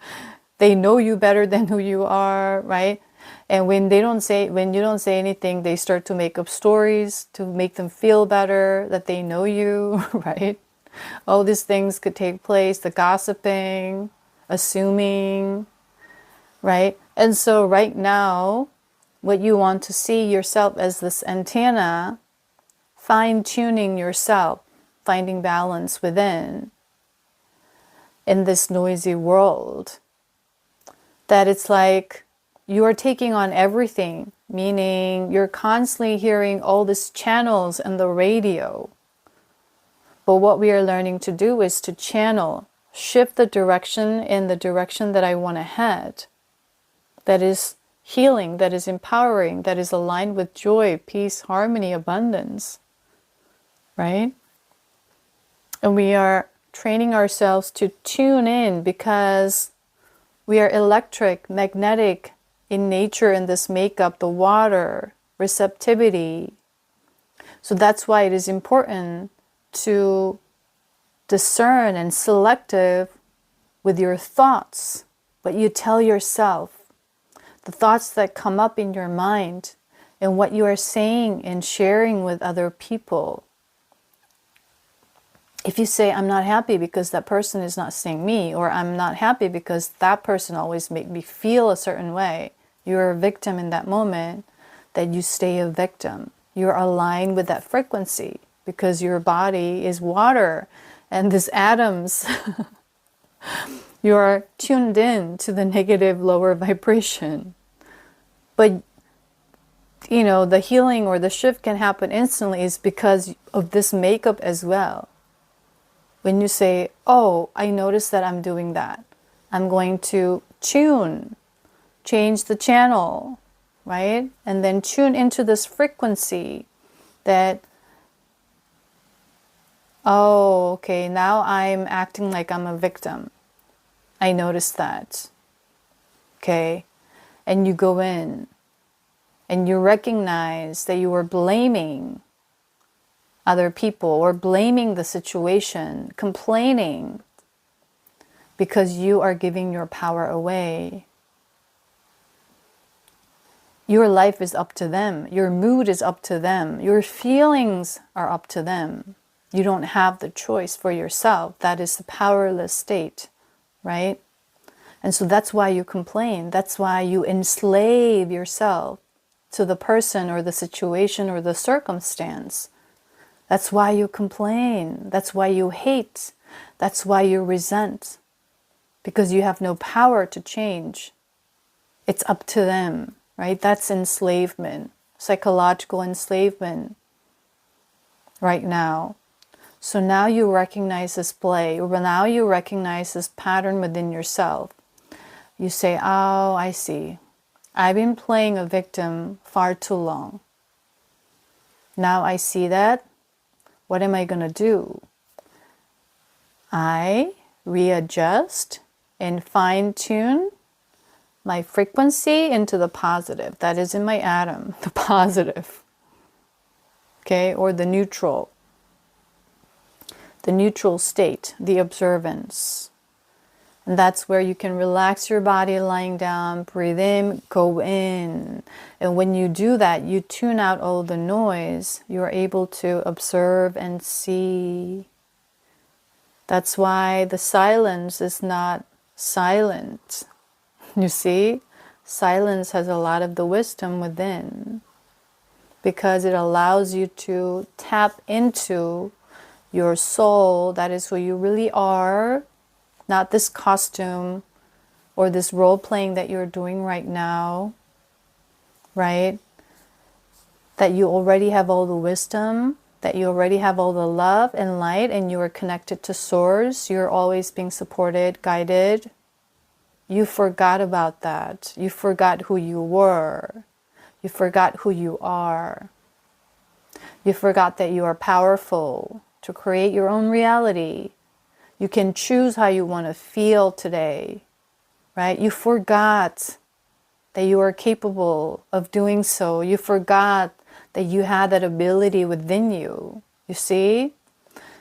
They know you better than who you are, right? And when you don't say anything, they start to make up stories to make them feel better that they know you, right? All these things could take place, the gossiping, assuming, right? And so right now, what you want to see yourself as this antenna, fine-tuning yourself, finding balance within in this noisy world. That it's like you are taking on everything, meaning you're constantly hearing all these channels and the radio. But what we are learning to do is to channel, shift the direction in the direction that I want to head. That is healing, that is empowering, that is aligned with joy, peace, harmony, abundance, right? And we are training ourselves to tune in because we are electric, magnetic in nature in this makeup, the water, receptivity. So that's why it is important to discern and selective with your thoughts, what you tell yourself, the thoughts that come up in your mind, and what you are saying and sharing with other people. If you say, I'm not happy because that person is not seeing me, or I'm not happy because that person always made me feel a certain way, you're a victim in that moment, that you stay a victim. You're aligned with that frequency because your body is water and these atoms, you are tuned in to the negative lower vibration. But, you know, the healing or the shift can happen instantly is because of this makeup as well. When you say, oh, I noticed that I'm doing that, I'm going to change the channel, right? And then tune into this frequency that, oh, okay, now I'm acting like I'm a victim. I noticed that. Okay. And you go in and you recognize that you are blaming other people or blaming the situation, complaining because you are giving your power away. Your life is up to them. Your mood is up to them. Your feelings are up to them. You don't have the choice for yourself. That is the powerless state, right? And so that's why you complain. That's why you enslave yourself to the person or the situation or the circumstance. That's why you complain. That's why you hate. That's why you resent. Because you have no power to change. It's up to them, right? That's enslavement, psychological enslavement right now. So now you recognize this play, or now you recognize this pattern within yourself. You say, oh, I see. I've been playing a victim far too long. Now I see that. What am I going to do? I readjust and fine tune my frequency into the positive. That is in my atom, the positive. Okay, or the neutral state, the observance. And that's where you can relax your body lying down, breathe in, go in. And when you do that, you tune out all the noise. You're able to observe and see. That's why the silence is not silent. You see, silence has a lot of the wisdom within, because it allows you to tap into your soul. That is who you really are, not this costume or this role playing that you're doing right now, right? That you already have all the wisdom, that you already have all the love and light, and you are connected to Source. You're always being supported, guided. You forgot about that. You forgot who you were. You forgot who you are. You forgot that you are powerful to create your own reality. You can choose how you want to feel today, right? You forgot that you are capable of doing so. You forgot that you had that ability within you. You see?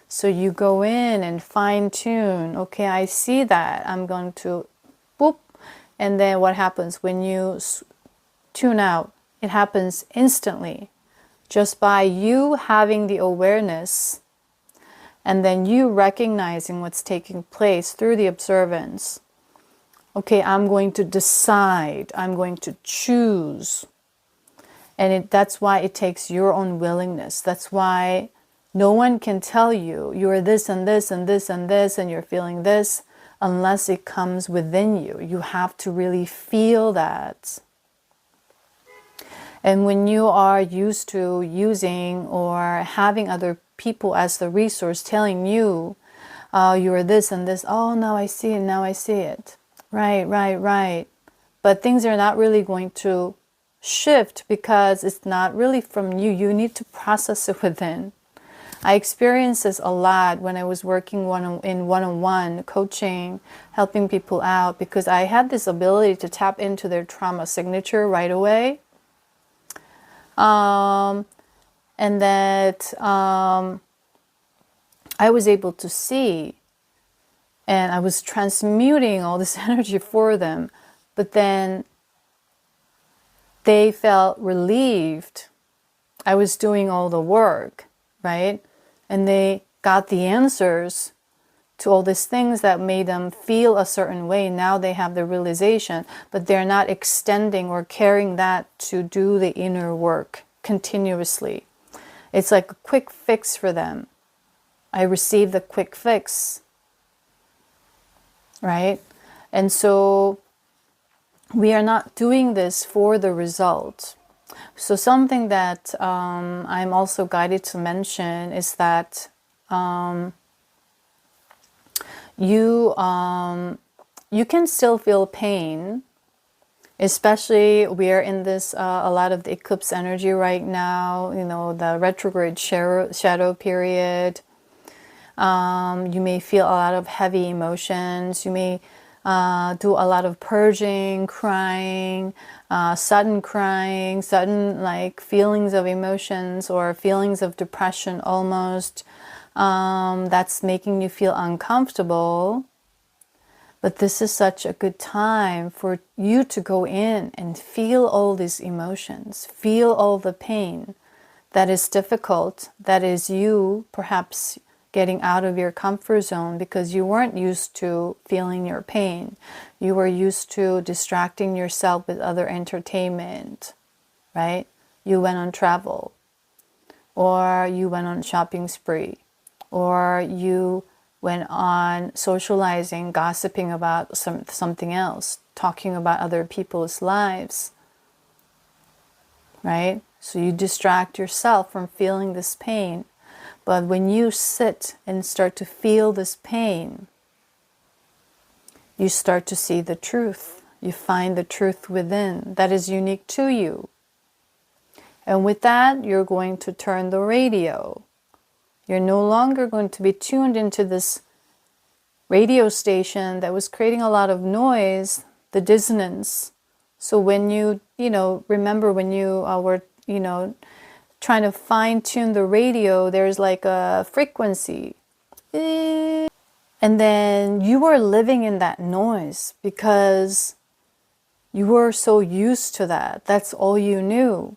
So you go in and fine tune. Okay, I see that. I'm going to boop. And then what happens when you tune out? It happens instantly. Just by you having the awareness and then you recognizing what's taking place through the observance. Okay, I'm going to decide. I'm going to choose. And that's why it takes your own willingness. That's why no one can tell you you're this and this and this and this and you're feeling this unless it comes within you. You have to really feel that. And when you are used to using or having other people as the resource telling you, you're this and this, oh, now I see it, now I see it. Right. But things are not really going to shift because it's not really from you. You need to process it within. I experienced this a lot when I was working in one-on-one coaching, helping people out, because I had this ability to tap into their trauma signature right away. And that I was able to see, and I was transmuting all this energy for them, but then they felt relieved. I was doing all the work, right? And they got the answers to all these things that made them feel a certain way. Now they have the realization, but they're not extending or carrying that to do the inner work continuously. It's like a quick fix for them. I received the quick fix, right? And so we are not doing this for the result. So something that I'm also guided to mention is that you can still feel pain, especially we are in this a lot of the eclipse energy right now, you know, the retrograde shadow period. You may feel a lot of heavy emotions. You may do a lot of purging, crying, sudden like feelings of emotions or feelings of depression almost. That's making you feel uncomfortable. But this is such a good time for you to go in and feel all these emotions, feel all the pain that is difficult, that is you perhaps getting out of your comfort zone because you weren't used to feeling your pain. You were used to distracting yourself with other entertainment, right? You went on travel, or you went on shopping spree, or you went on socializing, gossiping about something else, talking about other people's lives, right? So you distract yourself from feeling this pain. But when you sit and start to feel this pain, you start to see the truth. You find the truth within that is unique to you. And with that, you're going to turn the radio. You're no longer going to be tuned into this radio station that was creating a lot of noise, the dissonance. So when you remember when you were, trying to fine tune the radio, there's like a frequency. And then you were living in that noise because you were so used to that. That's all you knew.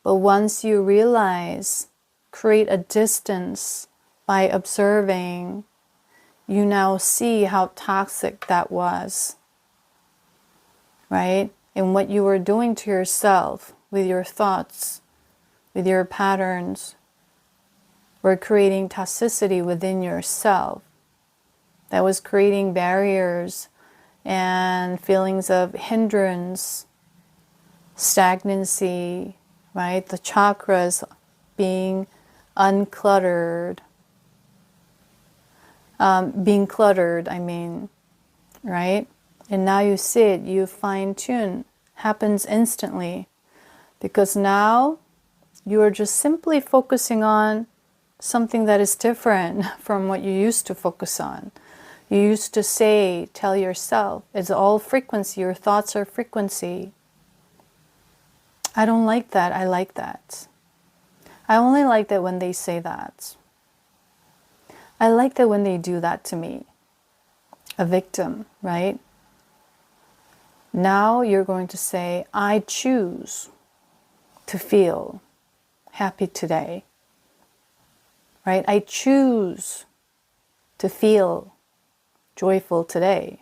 But once you realize, create a distance by observing, you now see how toxic that was, right? And what you were doing to yourself with your thoughts, with your patterns, were creating toxicity within yourself. That was creating barriers and feelings of hindrance, stagnancy, right? The chakras being uncluttered, being cluttered, right? And now you see it, you fine tune, happens instantly, because now you are just simply focusing on something that is different from what you used to focus on. You used to tell yourself, it's all frequency, your thoughts are frequency. I don't like that, I like that. I only like that when they say that. I like that when they do that to me. A victim, right? Now you're going to say, I choose to feel happy today. Right? I choose to feel joyful today.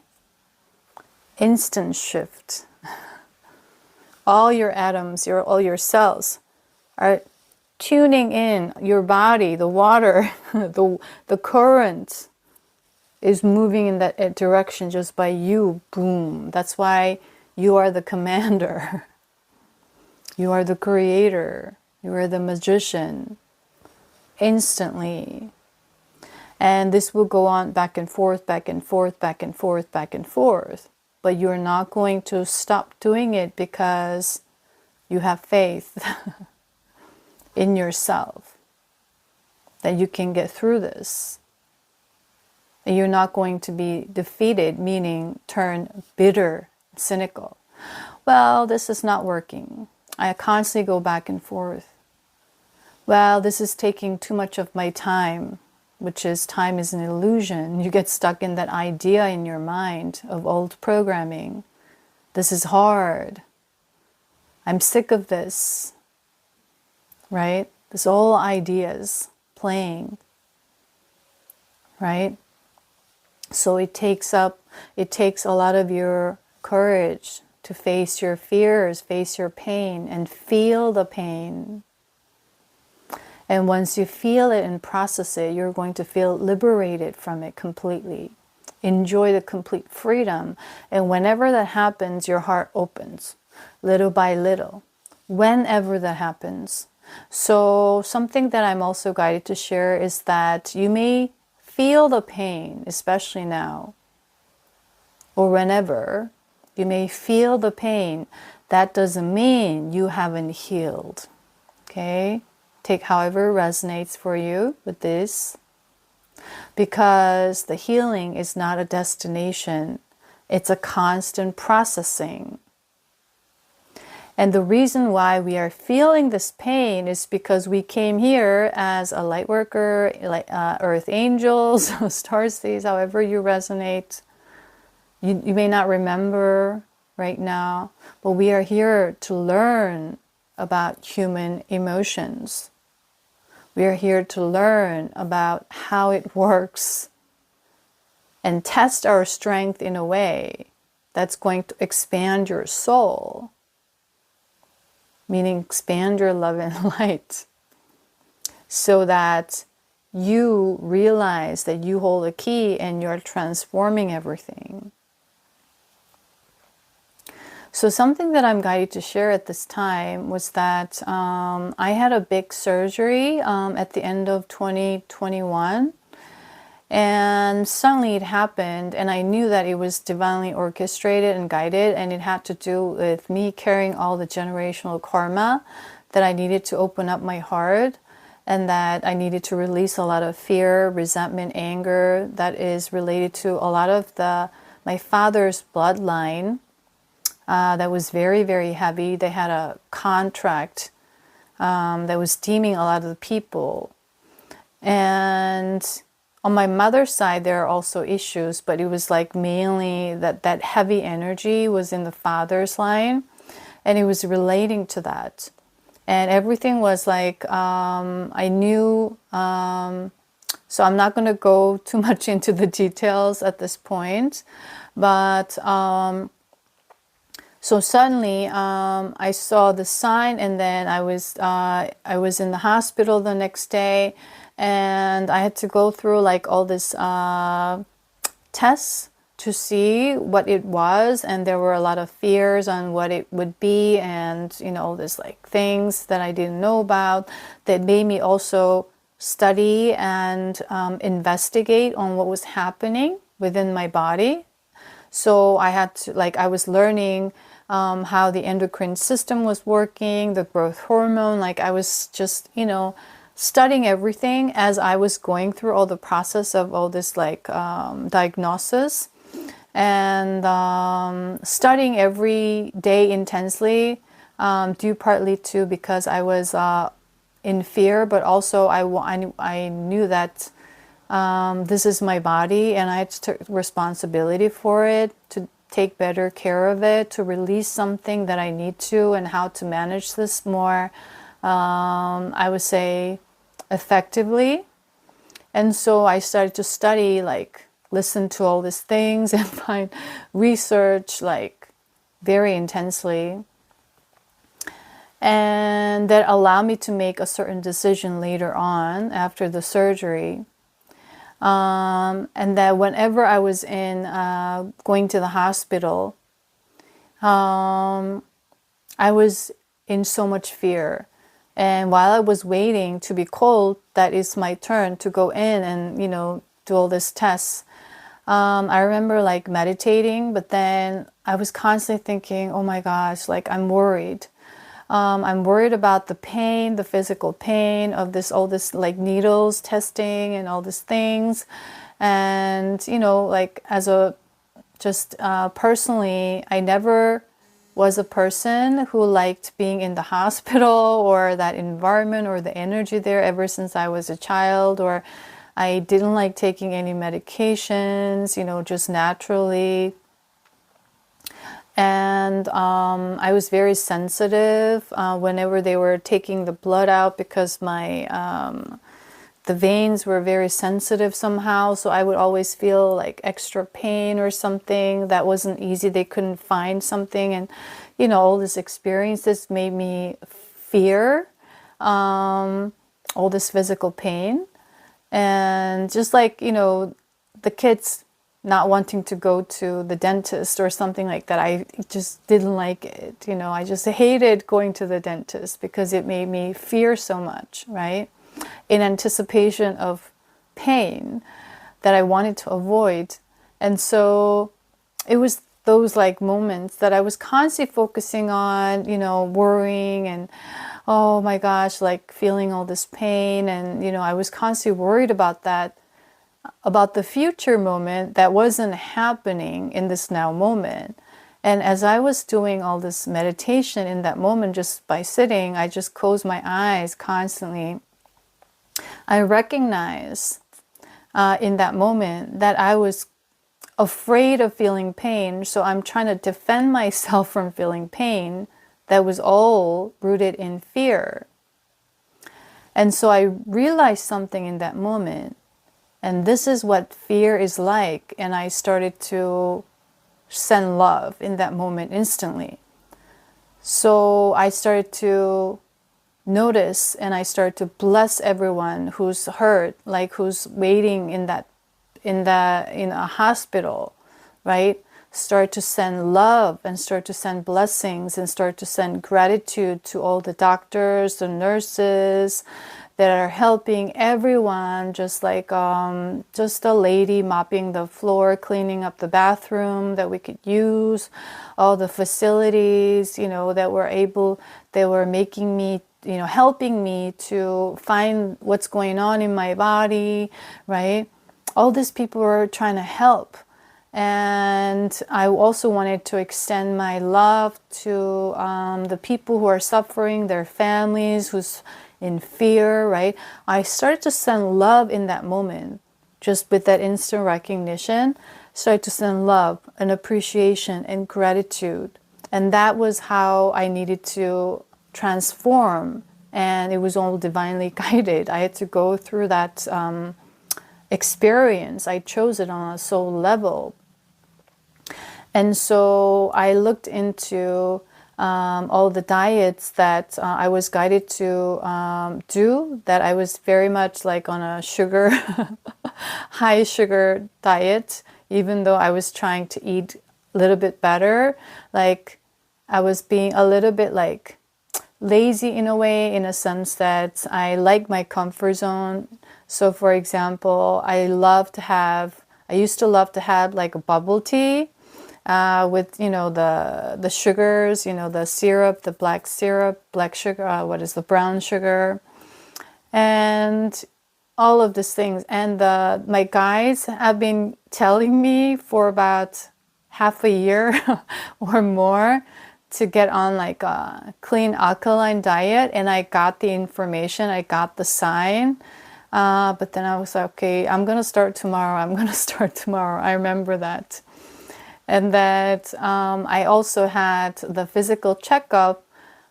Instant shift. All your atoms, all your cells are tuning in. Your body, the water, the current is moving in that direction just by you. Boom. That's why you are the commander. You are the creator. You are the magician. Instantly. And this will go on back and forth, back and forth, back and forth, back and forth. But you're not going to stop doing it because you have faith in yourself that you can get through this. And you're not going to be defeated, meaning turn bitter, cynical. Well, this is not working. I constantly go back and forth. Well, this is taking too much of my time, which is time is an illusion. You get stuck in that idea in your mind of old programming. This is hard. I'm sick of this. Right? This all ideas playing. Right? So it takes a lot of your courage to face your fears, face your pain, and feel the pain. And once you feel it and process it, you're going to feel liberated from it completely. Enjoy the complete freedom. And whenever that happens, your heart opens, little by little. Whenever that happens. So something that I'm also guided to share is that you may feel the pain, especially now, or whenever you may feel the pain. That doesn't mean you haven't healed. Okay? Take however resonates for you with this. Because the healing is not a destination. It's a constant processing. And the reason why we are feeling this pain is because we came here as a light worker, like earth angels, star seeds, however you resonate. You may not remember right now, but we are here to learn about human emotions. We are here to learn about how it works and test our strength in a way that's going to expand your soul, meaning expand your love and light, so that you realize that you hold a key and you're transforming everything. So something that I'm guided to share at this time was that I had a big surgery at the end of 2021. And suddenly it happened, and I knew that it was divinely orchestrated and guided, and it had to do with me carrying all the generational karma that I needed to open up my heart, and that I needed to release a lot of fear, resentment, anger that is related to a lot of my father's bloodline that was very, very heavy. They had a contract that was steaming a lot of the people. And on my mother's side, there are also issues, but it was like mainly that heavy energy was in the father's line, and it was relating to that. And everything was like, I knew, so I'm not going to go too much into the details at this point, but so suddenly I saw the sign, and then I was in the hospital the next day, and I had to go through like all this tests to see what it was, and there were a lot of fears on what it would be, and all this like things that I didn't know about that made me also study and investigate on what was happening within my body. So I had to, like, I was learning how the endocrine system was working, the growth hormone, like I was just studying everything as I was going through all the process of all this like diagnosis, and studying every day intensely, due partly to because I was in fear, but also I knew that this is my body, and I had to take responsibility for it, to take better care of it, to release something that I need to, and how to manage this more, I would say, effectively. And so I started to study, like listen to all these things and find research like very intensely. And that allowed me to make a certain decision later on after the surgery. And that whenever I was in going to the hospital, I was in so much fear. And while I was waiting to be called, that it's my turn to go in and, do all these tests, I remember like meditating, but then I was constantly thinking, oh my gosh, like I'm worried. I'm worried about the pain, the physical pain of all this like needles testing and all these things. And, like personally, I never was a person who liked being in the hospital or that environment or the energy there ever since I was a child, or I didn't like taking any medications, just naturally. And I was very sensitive whenever they were taking the blood out, because the veins were very sensitive somehow. So I would always feel like extra pain or something that wasn't easy. They couldn't find something. And, all these experiences made me fear all this physical pain. And just like, the kids not wanting to go to the dentist or something like that, I just didn't like it. I just hated going to the dentist because it made me fear so much, right? In anticipation of pain that I wanted to avoid. And so it was those like moments that I was constantly focusing on, worrying and, oh my gosh, like feeling all this pain. And, I was constantly worried about that, about the future moment that wasn't happening in this now moment. And as I was doing all this meditation in that moment, just by sitting, I just closed my eyes constantly. I recognized in that moment that I was afraid of feeling pain. So I'm trying to defend myself from feeling pain that was all rooted in fear. And so I realized something in that moment. And this is what fear is like. And I started to send love in that moment instantly. So I started to notice, and I started to bless everyone who's hurt, like who's waiting in a hospital, right? Start to send love and start to send blessings and start to send gratitude to all the doctors, the nurses, that are helping everyone, just like just a lady mopping the floor, cleaning up the bathroom that we could use, all the facilities, you know, that they were making me, you know, helping me to find what's going on in my body, right? All these people were trying to help. And I also wanted to extend my love to the people who are suffering, their families, who's in fear, right? I started to send love in that moment, just with that instant recognition, started to send love and appreciation and gratitude. And that was how I needed to transform. And it was all divinely guided. I had to go through that experience. I chose it on a soul level. And so I looked into all the diets that I was guided to do, that I was very much like on a sugar, high sugar diet, even though I was trying to eat a little bit better. Like I was being a little bit like lazy in a way, in a sense that I like my comfort zone. So for example, I used to love to have like a bubble tea with, you know, the sugars, you know, the syrup, the black syrup, black sugar, the brown sugar, and all of these things. And my guides have been telling me for about half a year or more to get on like a clean alkaline diet, and I got the information, I got the sign, but then I was like, okay, I'm gonna start tomorrow. I remember that. And that I also had the physical checkup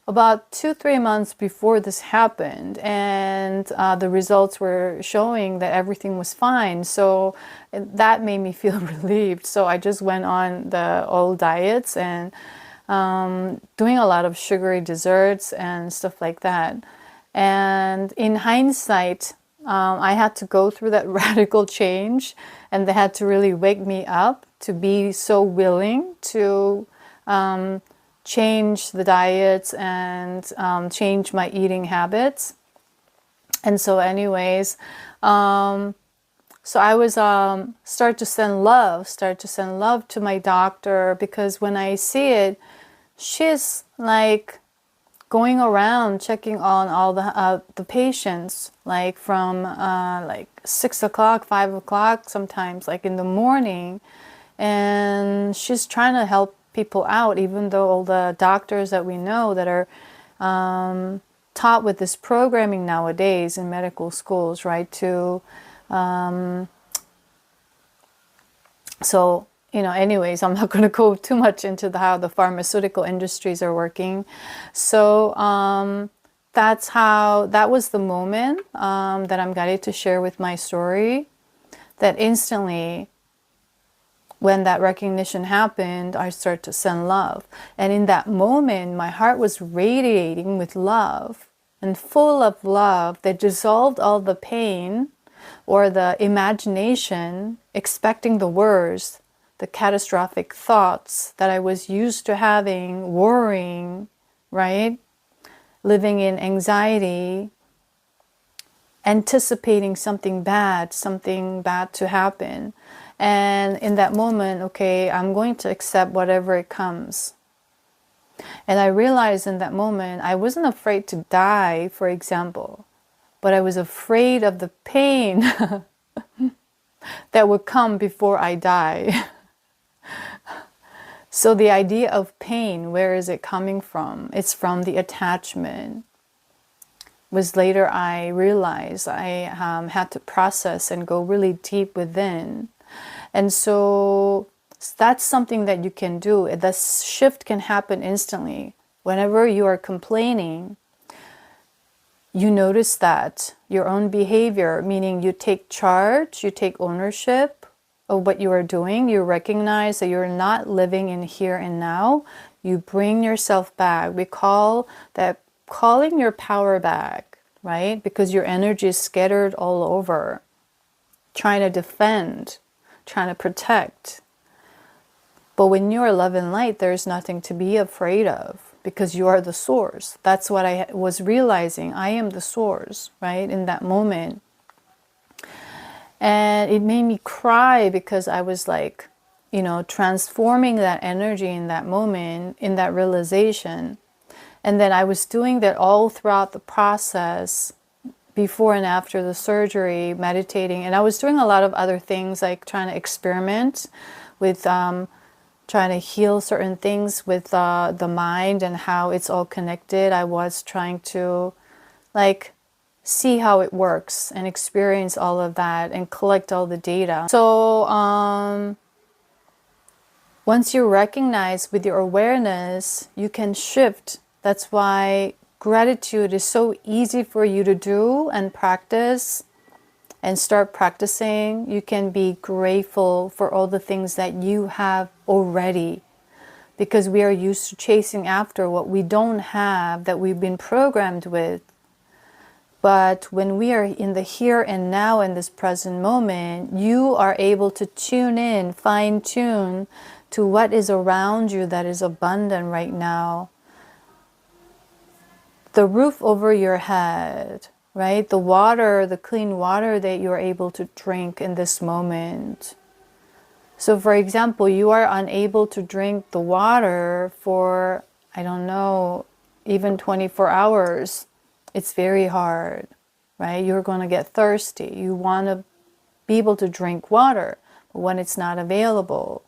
about 2-3 months before this happened, and the results were showing that everything was fine. So that made me feel relieved. So I just went on the old diets and doing a lot of sugary desserts and stuff like that. And in hindsight, I had to go through that radical change, and they had to really wake me up to be so willing to change the diets and change my eating habits. And so anyways, so I was start to send love to my doctor, because when I see it, she's like going around checking on all the patients, like from like 6 o'clock, 5 o'clock, sometimes like in the morning. And she's trying to help people out, even though all the doctors that we know that are taught with this programming nowadays in medical schools, right? So, you know, anyways, I'm not going to go too much into how the pharmaceutical industries are working. So that was the moment that I'm guided to share with my story, that instantly, when that recognition happened, I started to send love. And in that moment, my heart was radiating with love and full of love that dissolved all the pain or the imagination, expecting the worst, the catastrophic thoughts that I was used to having, worrying, right? Living in anxiety, anticipating something bad to happen. And in that moment, okay, I'm going to accept whatever it comes. And I realized in that moment, I wasn't afraid to die, for example, but I was afraid of the pain that would come before I die. So the idea of pain, where is it coming from? It's from the attachment. Was later I realized I had to process and go really deep within. And so that's something that you can do. The shift can happen instantly. Whenever you are complaining, you notice that your own behavior, meaning you take charge, you take ownership of what you are doing. You recognize that you're not living in here and now. You bring yourself back. We call that calling your power back, right? Because your energy is scattered all over, trying to defend, trying to protect. But when you are love and light, there's nothing to be afraid of. because you are the source. That's what I was realizing. I am the source, right? In that moment. And it made me cry because I was like, you know, transforming that energy in that moment, in that realization. And then I was doing that all throughout the process, before and after the surgery, meditating. And I was doing a lot of other things, like trying to experiment with trying to heal certain things with the mind and how it's all connected. I was trying to like see how it works and experience all of that and collect all the data. So once you recognize with your awareness, you can shift. That's why gratitude is so easy for you to do and practice and start practicing. You can be grateful for all the things that you have already, because we are used to chasing after what we don't have, that we've been programmed with. But when we are in the here and now, in this present moment, you are able to tune in, fine tune to what is around you that is abundant right now. The roof over your head, right? The water, the clean water that you're able to drink in this moment. So for example, you are unable to drink the water for, I don't know, even 24 hours. It's very hard, right? You're going to get thirsty. You want to be able to drink water, but when it's not available,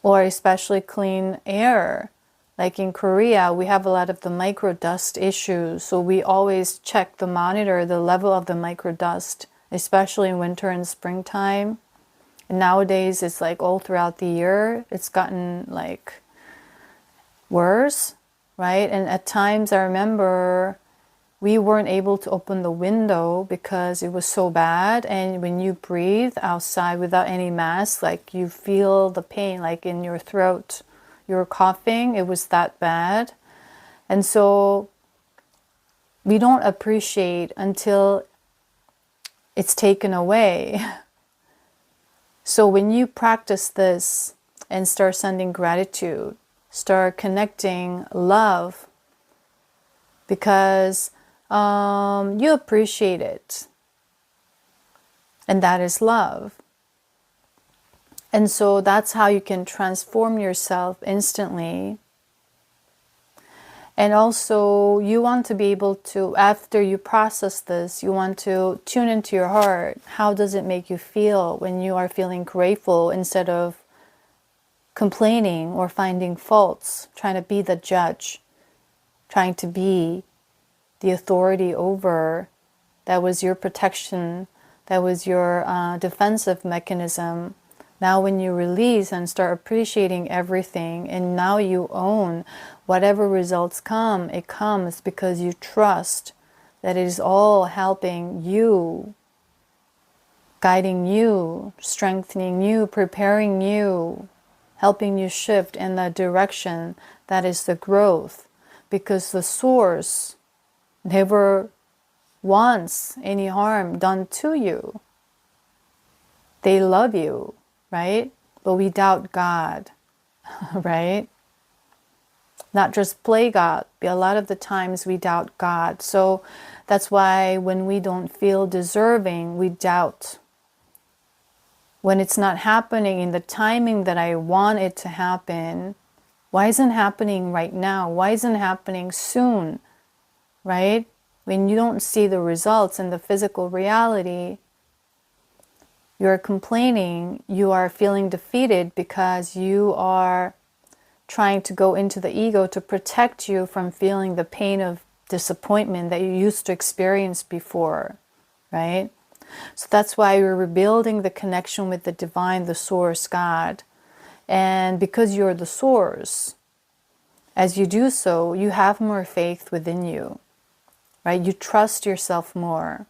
or especially clean air. Like in Korea, we have a lot of the microdust issues. So we always check the monitor, the level of the microdust, especially in winter and springtime. And nowadays, it's like all throughout the year, it's gotten like worse, right? And at times I remember we weren't able to open the window because it was so bad. And when you breathe outside without any mask, like you feel the pain like in your throat, you're coughing, it was that bad. And so we don't appreciate until it's taken away. So when you practice this and start sending gratitude, start connecting love, because you appreciate it. And that is love. And so that's how you can transform yourself instantly. And also you want to be able to, after you process this, you want to tune into your heart. How does it make you feel when you are feeling grateful instead of complaining or finding faults, trying to be the judge, trying to be the authority over? That was your protection. That was your defensive mechanism. Now when you release and start appreciating everything, and now you own whatever results come, it comes because you trust that it is all helping you, guiding you, strengthening you, preparing you, helping you shift in the direction that is the growth. Because the source never wants any harm done to you. They love you, right? But we doubt God, right? Not just play God, but a lot of the times we doubt God. So that's why when we don't feel deserving, we doubt. When it's not happening in the timing that I want it to happen, why isn't it happening right now? Why isn't it happening soon, right? When you don't see the results in the physical reality, you're complaining, you are feeling defeated because you are trying to go into the ego to protect you from feeling the pain of disappointment that you used to experience before, right? So that's why we're rebuilding the connection with the divine, the source, God. And because you're the source, as you do so, you have more faith within you, right? You trust yourself more.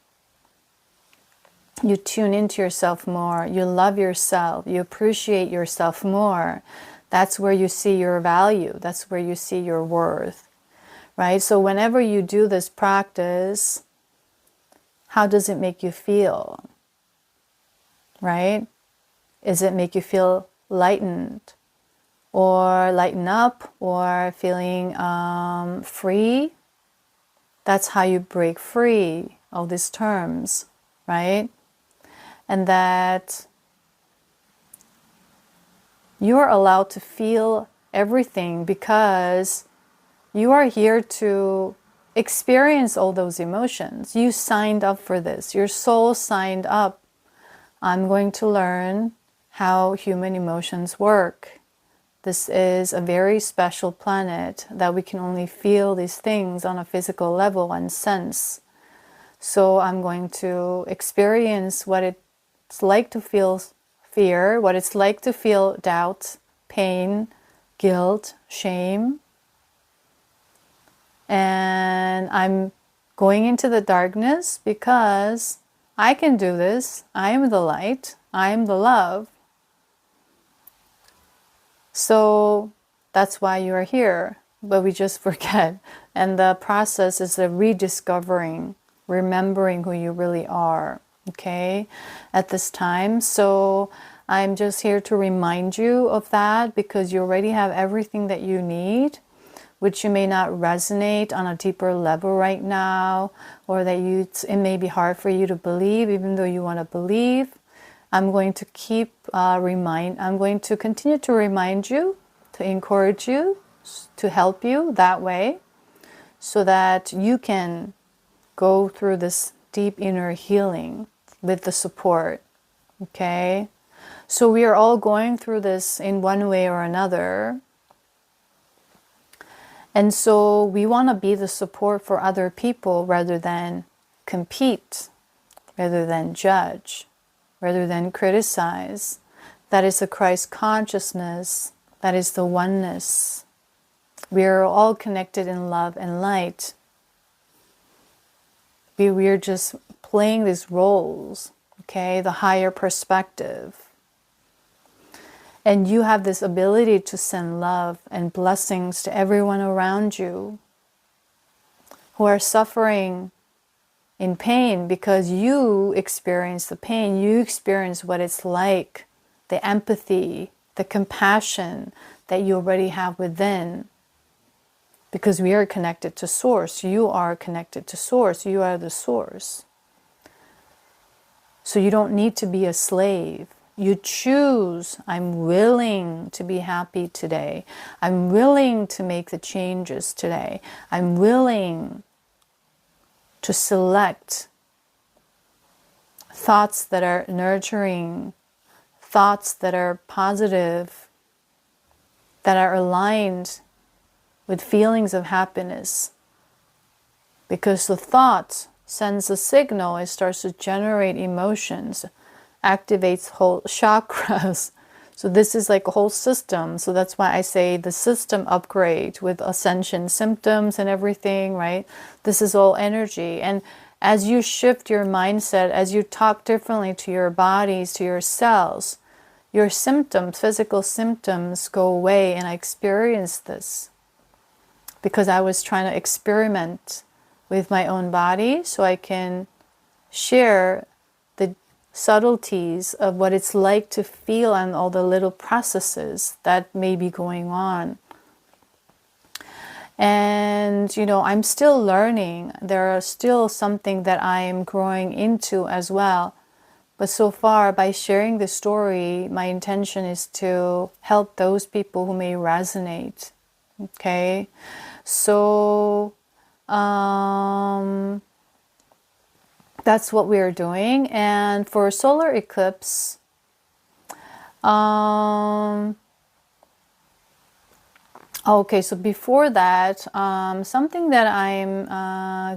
You tune into yourself more. You love yourself. You appreciate yourself more. That's where you see your value. That's where you see your worth, right? So whenever you do this practice, how does it make you feel, right? Does it make you feel lightened? or lighten up, or feeling free. That's how you break free of these terms, right? And that you're allowed to feel everything because you are here to experience all those emotions. You signed up for this. Your soul signed up. I'm going to learn how human emotions work. This is a very special planet that we can only feel these things on a physical level and sense. So I'm going to experience what it's like to feel fear, what it's like to feel doubt, pain, guilt, shame. And I'm going into the darkness because I can do this. I am the light. I am the love. So that's why you are here. But we just forget. And the process is the rediscovering, remembering who you really are, okay, at this time. So I'm just here to remind you of that because you already have everything that you need, which you may not resonate on a deeper level right now, or that it may be hard for you to believe, even though you want to believe. I'm going to I'm going to continue to remind you, to encourage you, to help you that way, so that you can go through this deep inner healing with the support, okay? So we are all going through this in one way or another. And so we want to be the support for other people rather than compete, rather than judge, rather than criticize. That is the Christ consciousness. That is the oneness. We are all connected in love and light. We are just playing these roles, okay? The higher perspective. And you have this ability to send love and blessings to everyone around you who are suffering in pain because you experience the pain. You experience what it's like, the empathy, the compassion that you already have within. Because we are connected to Source. You are connected to Source. You are the Source. So you don't need to be a slave. You choose, I'm willing to be happy today. I'm willing to make the changes today. I'm willing to select thoughts that are nurturing, thoughts that are positive, that are aligned with feelings of happiness. Because the thought sends a signal, it starts to generate emotions, activates whole chakras. So this is like a whole system. So that's why I say the system upgrade with ascension symptoms and everything, right? This is all energy. And as you shift your mindset, as you talk differently to your bodies, to your cells, your symptoms, physical symptoms go away. And I experienced this because I was trying to experiment with my own body so I can share the subtleties of what it's like to feel and all the little processes that may be going on. And, I'm still learning. There are still something that I am growing into as well. But so far, by sharing the story, my intention is to help those people who may resonate. Okay? So, that's what we are doing. And for solar eclipse, okay, so before that, something that I'm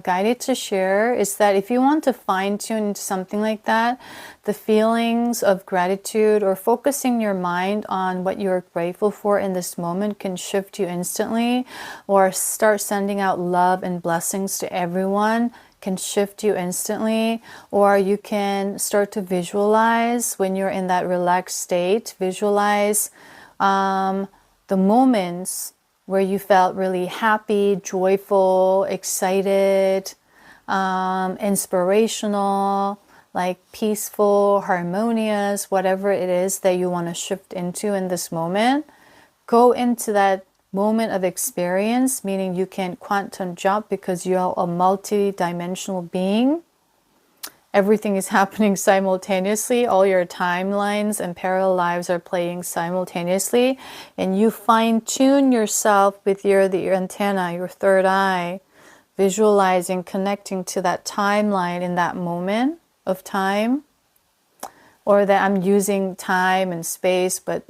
guided to share is that if you want to fine-tune into something like that, the feelings of gratitude or focusing your mind on what you're grateful for in this moment can shift you instantly, or start sending out love and blessings to everyone can shift you instantly. Or you can start to visualize when you're in that relaxed state, visualize the moments where you felt really happy, joyful, excited, inspirational, like peaceful, harmonious, whatever it is that you want to shift into in this moment. go into that moment of experience, meaning you can quantum jump because you're a multi-dimensional being. Everything is happening simultaneously. All your timelines and parallel lives are playing simultaneously. And you fine-tune yourself with your antenna, your third eye, visualizing, connecting to that timeline in that moment of time. Or that I'm using time and space, but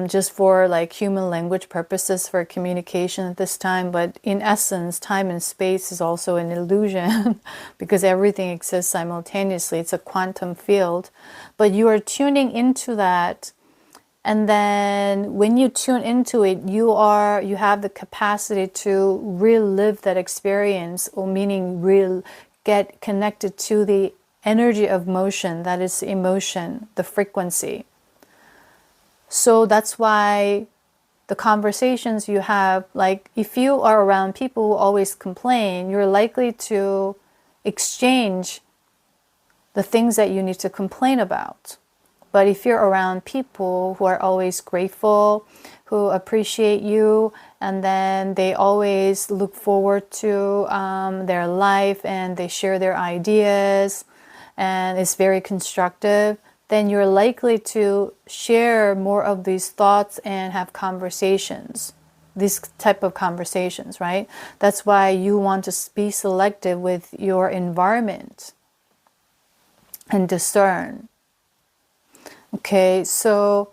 just for like human language purposes for communication at this time. But in essence, time and space is also an illusion because everything exists simultaneously. It's a quantum field, but you are tuning into that. And then when you tune into it, you have the capacity to relive that experience, or meaning get connected to the energy of motion, that is emotion, the frequency. So that's why the conversations you have, like if you are around people who always complain, you're likely to exchange the things that you need to complain about. But if you're around people who are always grateful, who appreciate you, and then they always look forward to their life and they share their ideas and it's very constructive, then you're likely to share more of these thoughts and have conversations, these type of conversations, right? That's why you want to be selective with your environment and discern. Okay, so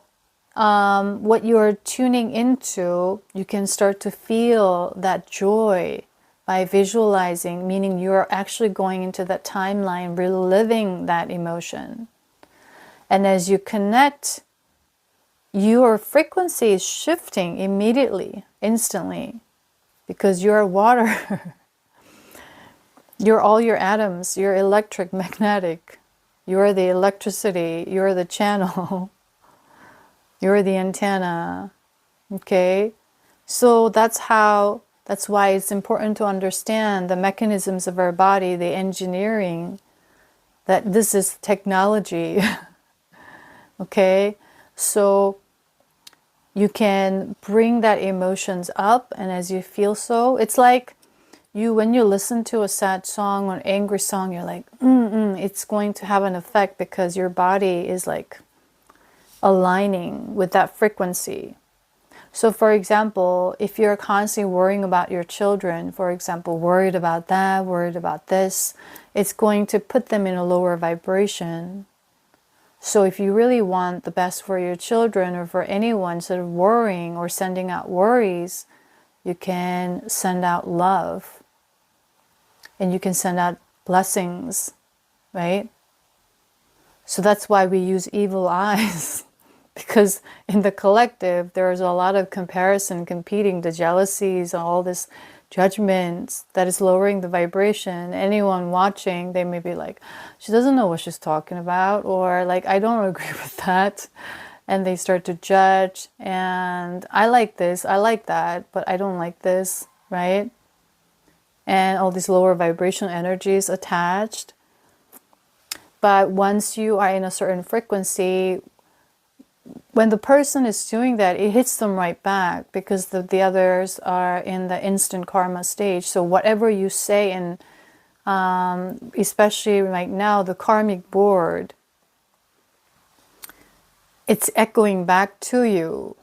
what you're tuning into, you can start to feel that joy by visualizing, meaning you're actually going into that timeline, reliving that emotion. And as you connect, your frequency is shifting immediately, instantly, because you're water. You're all your atoms. You're electric, magnetic. You're the electricity. You're the channel. You're the antenna. Okay? So that's why it's important to understand the mechanisms of our body, the engineering, that this is technology. Okay? So you can bring that emotions up, and as you feel so, it's like when you listen to a sad song or an angry song, you're like, it's going to have an effect because your body is like aligning with that frequency. So for example, if you're constantly worrying about your children, for example, worried about that, worried about this, it's going to put them in a lower vibration. So if you really want the best for your children or for anyone, instead of worrying or sending out worries, you can send out love. And you can send out blessings, right? So that's why we use evil eyes. Because in the collective, there's a lot of comparison, competing, the jealousies, all this judgments that is lowering the vibration. Anyone watching, they may be like, she doesn't know what she's talking about, or like, I don't agree with that. And they start to judge, and I like this, I like that, but I don't like this, right? And all these lower vibrational energies attached. But once you are in a certain frequency, when the person is doing that, it hits them right back because the others are in the instant karma stage. So whatever you say, and especially right now, the karmic board, it's echoing back to you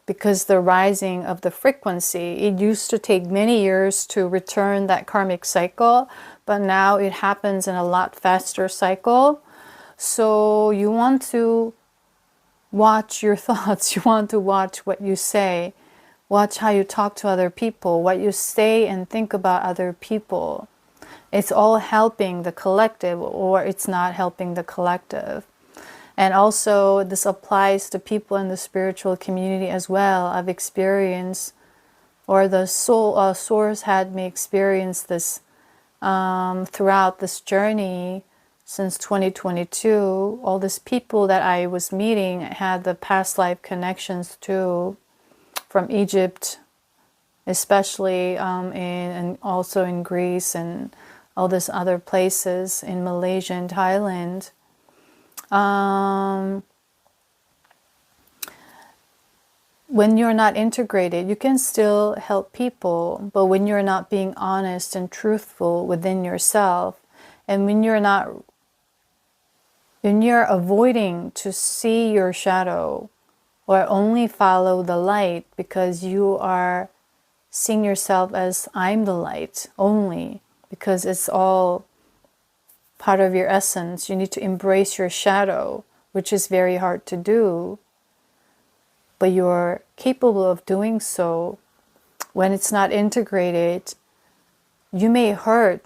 because the rising of the frequency. It used to take many years to return that karmic cycle, but now it happens in a lot faster cycle. So you want to watch your thoughts. You want to watch what you say. Watch how you talk to other people, what you say and think about other people. It's all helping the collective, or it's not helping the collective. And also this applies to people in the spiritual community as well. I've experienced, or the source had me experience this throughout this journey since 2022. All these people that I was meeting had the past life connections too, from Egypt, especially and also in Greece and all these other places, in Malaysia and Thailand. when you're not integrated, you can still help people, but when you're not being honest and truthful within yourself, and when you're avoiding to see your shadow or only follow the light because you are seeing yourself as I'm the light only, because it's all part of your essence. You need to embrace your shadow, which is very hard to do, but you're capable of doing so. When it's not integrated, you may hurt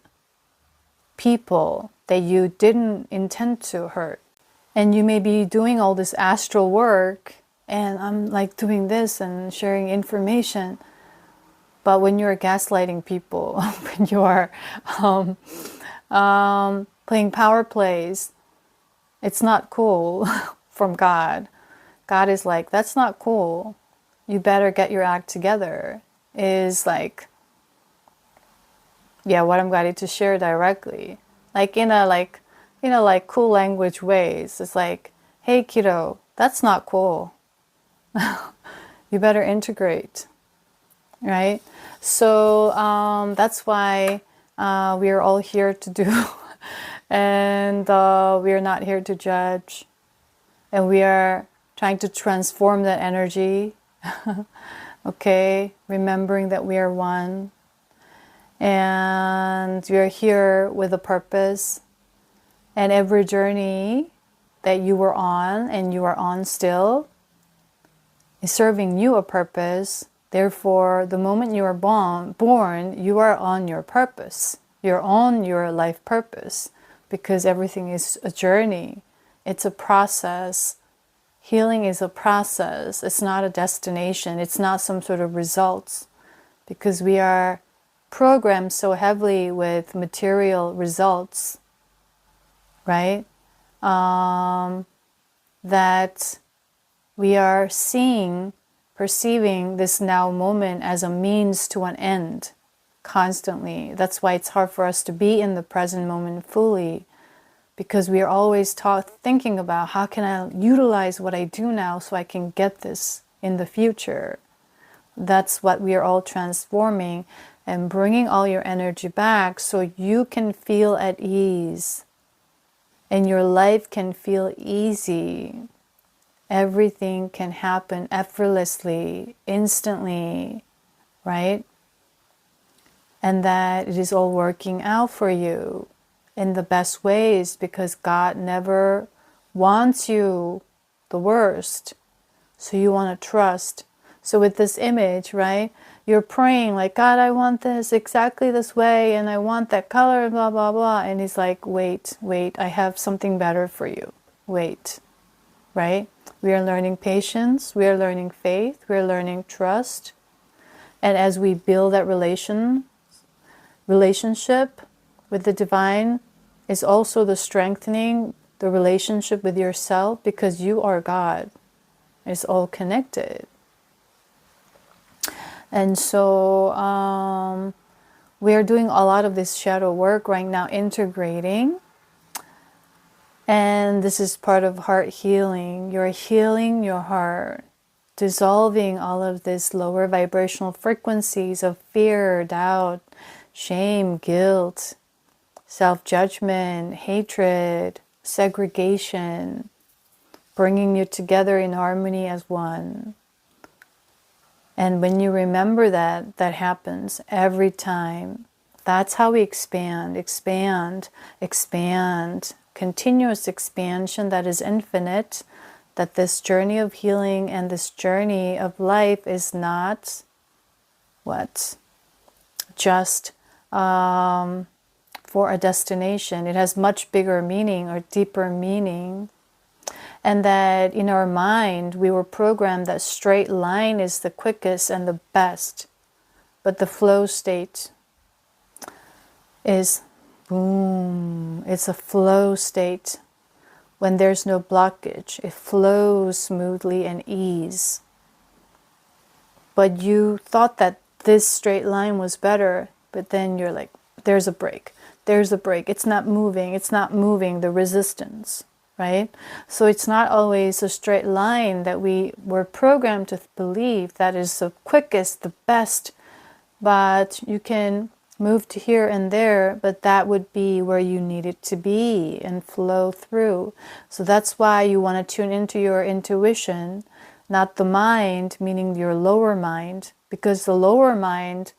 people that you didn't intend to hurt. And you may be doing all this astral work, and I'm like doing this and sharing information. But when you're gaslighting people, when you are playing power plays, it's not cool from God. God is like, that's not cool. You better get your act together. Is like, yeah, what I'm going to share directly. Like in a like cool language ways. It's like, hey kiddo, that's not cool. You better integrate. Right? So that's why we are all here to do. And we are not here to judge. And we are trying to transform that energy. Okay? Remembering that we are one. And we are here with a purpose. And every journey that you were on and you are on still is serving you a purpose. Therefore, the moment you are born, you are on your purpose. You're on your life purpose, because everything is a journey. It's a process. Healing is a process. It's not a destination. It's not some sort of results, because we are programmed so heavily with material results, right? That we are perceiving this now moment as a means to an end constantly. That's why it's hard for us to be in the present moment fully, because we are always thinking about how can I utilize what I do now so I can get this in the future. That's what we are all transforming and bringing all your energy back so you can feel at ease and your life can feel easy. Everything can happen effortlessly, instantly, right? And that it is all working out for you in the best ways, because God never wants you the worst. So you want to trust. So with this image, right, you're praying like, God, I want this exactly this way, and I want that color, blah, blah, blah. And he's like, wait, I have something better for you. Wait, right? We are learning patience. We are learning faith. We are learning trust. And as we build that relationship with the divine, is also the strengthening the relationship with yourself, because you are God. It's all connected. And so we are doing a lot of this shadow work right now, integrating. And this is part of heart healing. You're healing your heart, dissolving all of this lower vibrational frequencies of fear, doubt, shame, guilt, self-judgment, hatred, segregation, bringing you together in harmony as one. And when you remember that, that happens every time. That's how we expand, continuous expansion that is infinite, that this journey of healing and this journey of life is not what? Just for a destination. It has much bigger meaning or deeper meaning. And that in our mind, we were programmed that straight line is the quickest and the best. But the flow state is boom. It's a flow state. When there's no blockage, it flows smoothly and ease. But you thought that this straight line was better, but then you're like, there's a break. There's a break. It's not moving. It's not moving. The resistance. right? So it's not always a straight line that we were programmed to believe that is the quickest, the best, but you can move to here and there, but that would be where you need it to be and flow through. So that's why you want to tune into your intuition, not the mind, meaning your lower mind, because the lower mind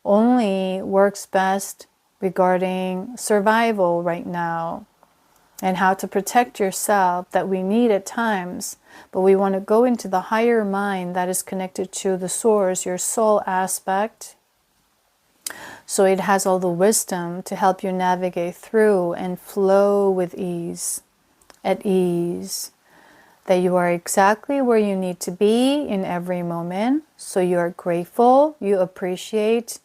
only works best regarding survival right now and how to protect yourself, that we need at times. But we want to go into the higher mind that is connected to the source, your soul aspect. So it has all the wisdom to help you navigate through and flow with ease, at ease. That you are exactly where you need to be in every moment. So you are grateful, you appreciate,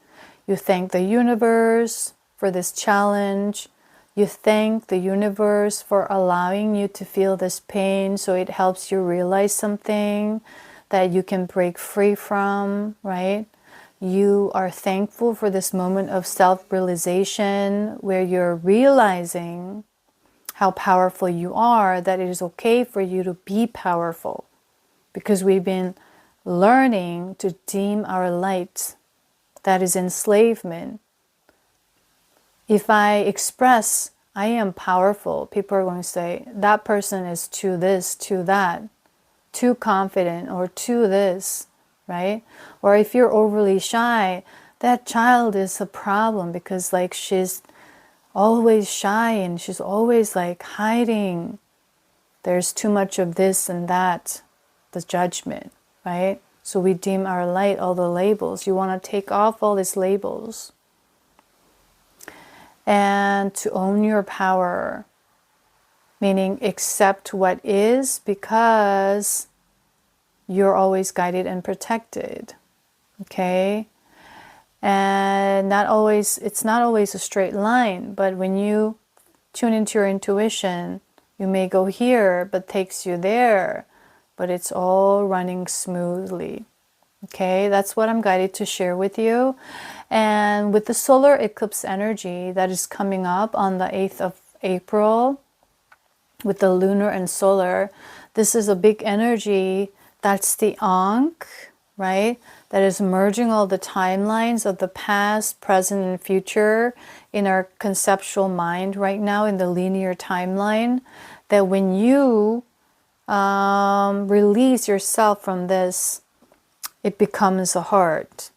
you thank the universe for this challenge. You thank the universe for allowing you to feel this pain, so it helps you realize something that you can break free from, right? You are thankful for this moment of self-realization where you're realizing how powerful you are, that it is okay for you to be powerful, because we've been learning to dim our light. That is enslavement. If I express I am powerful, people are going to say that person is too this, too that, too confident, or too this, right? Or if you're overly shy, that child is a problem because like she's always shy and she's always like hiding. There's too much of this and that, the judgment, right? So we dim our light, all the labels. You want to take off all these labels and to own your power, meaning accept what is, because you're always guided and protected, okay? And it's not always a straight line, but when you tune into your intuition, you may go here, but takes you there, but it's all running smoothly. Okay, that's what I'm guided to share with you. And with the solar eclipse energy that is coming up on the 8th of April, with the lunar and solar, this is a big energy. That's the Ankh, right? That is merging all the timelines of the past, present, and future in our conceptual mind right now in the linear timeline. That when you release yourself from this, it becomes the heart,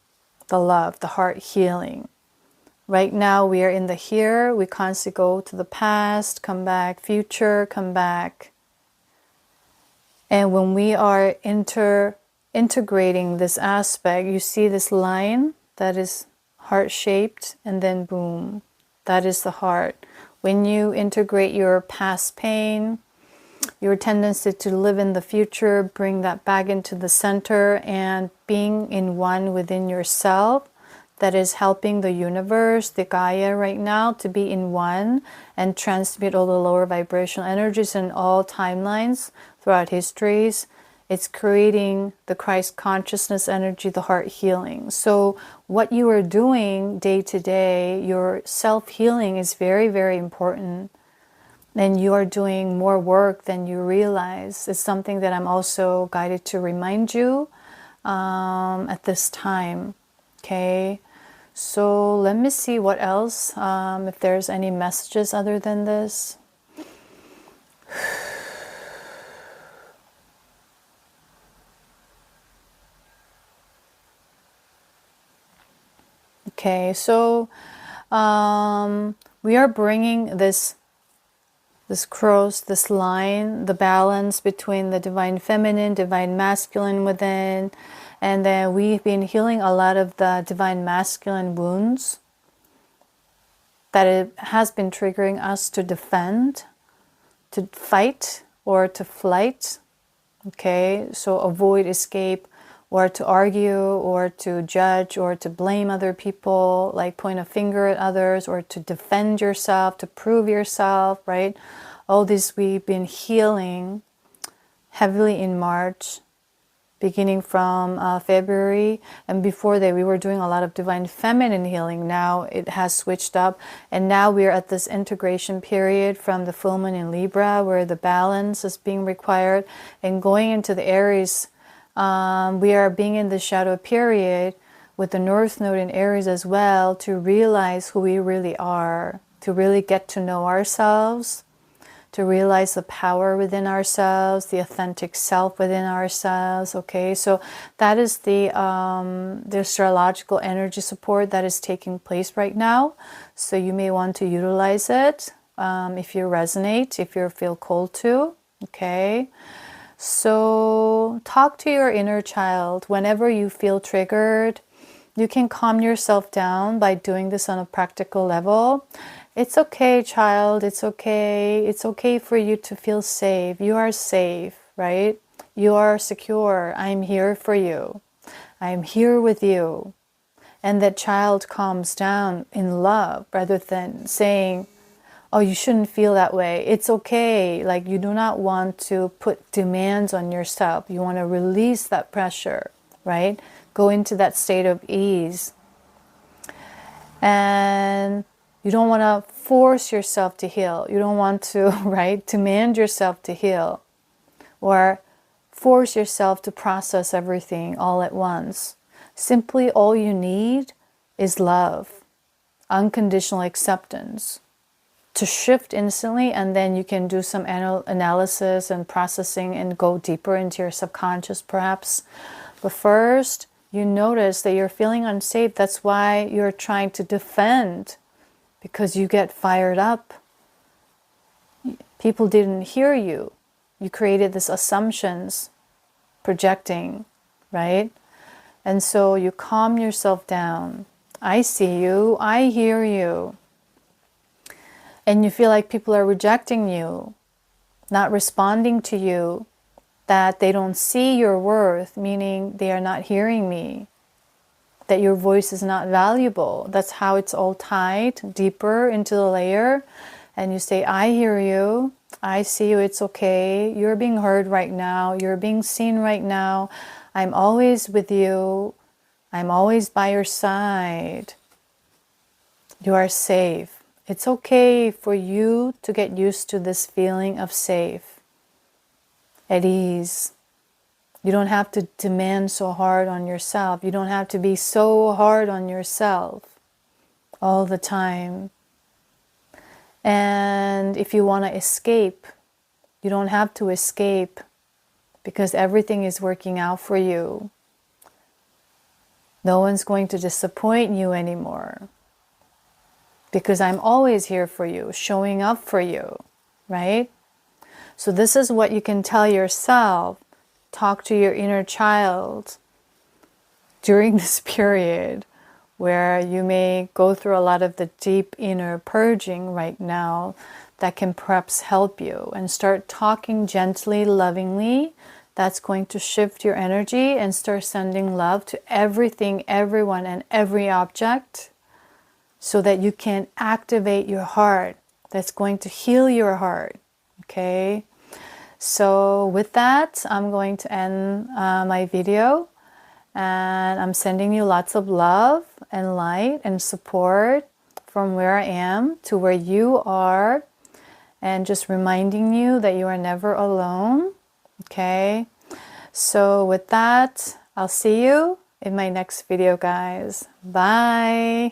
the love, the heart healing. Right now we are in the here, we constantly go to the past, come back, future, come back. And when we are integrating this aspect, you see this line that is heart-shaped, and then boom, that is the heart. When you integrate your past pain, your tendency to live in the future, bring that back into the center, and being in one within yourself, that is helping the universe, the Gaia right now, to be in one and transmit all the lower vibrational energies in all timelines throughout histories. It's creating the Christ consciousness energy, the heart healing. So what you are doing day to day, your self-healing is very, very important. And you are doing more work than you realize. It's something that I'm also guided to remind you at this time. Okay, so let me see what else, if there's any messages other than this. Okay, so we are bringing this cross, this line, the balance between the divine feminine, divine masculine within, and then we've been healing a lot of the divine masculine wounds that it has been triggering us to defend, to fight, or to flight. Okay, so avoid, escape, or to argue, or to judge, or to blame other people, like point a finger at others, or to defend yourself, to prove yourself, right? All this we've been healing heavily in March. beginning from February. And before that, we were doing a lot of divine feminine healing. Now it has switched up. And now we're at this integration period from the full moon in Libra, where the balance is being required. And going into the Aries, we are being in the shadow period with the North Node in Aries as well, to realize who we really are, to really get to know ourselves, to realize the power within ourselves, the authentic self within ourselves. Okay, so that is the astrological energy support that is taking place right now. So you may want to utilize it if you resonate, if you feel called to. Okay, so talk to your inner child whenever you feel triggered. You can calm yourself down by doing this on a practical level. It's okay, child. It's okay. It's okay for you to feel safe. You are safe, right? You are secure. I'm here for you. I'm here with you. And that child calms down in love rather than saying, oh, you shouldn't feel that way. It's okay. Like, you do not want to put demands on yourself. You want to release that pressure, right? Go into that state of ease. And you don't want to force yourself to heal. You don't want to, right, demand yourself to heal or force yourself to process everything all at once. Simply all you need is love, unconditional acceptance to shift instantly, and then you can do some analysis and processing and go deeper into your subconscious perhaps. But first, you notice that you're feeling unsafe. That's why you're trying to defend, because you get fired up. People didn't hear you. You created these assumptions, projecting, right? And so you calm yourself down. I see you. I hear you. And you feel like people are rejecting you, not responding to you, that they don't see your worth, meaning they are not hearing me, that your voice is not valuable. That's how it's all tied deeper into the layer. And you say, I hear you, I see you, it's okay, you're being heard right now, you're being seen right now, I'm always with you, I'm always by your side, you are safe. It's okay for you to get used to this feeling of safe, at ease. You don't have to demand so hard on yourself. You don't have to be so hard on yourself all the time. And if you want to escape, you don't have to escape, because everything is working out for you. No one's going to disappoint you anymore, because I'm always here for you, showing up for you, right? So this is what you can tell yourself. Talk to your inner child during this period where you may go through a lot of the deep inner purging right now that can perhaps help you. And start talking gently, lovingly. That's going to shift your energy and start sending love to everything, everyone, and every object, so that you can activate your heart. That's going to heal your heart. Okay? So with that, I'm going to end my video, and I'm sending you lots of love and light and support from where I am to where you are, and just reminding you that you are never alone. Okay, so with that, I'll see you in my next video, guys. Bye.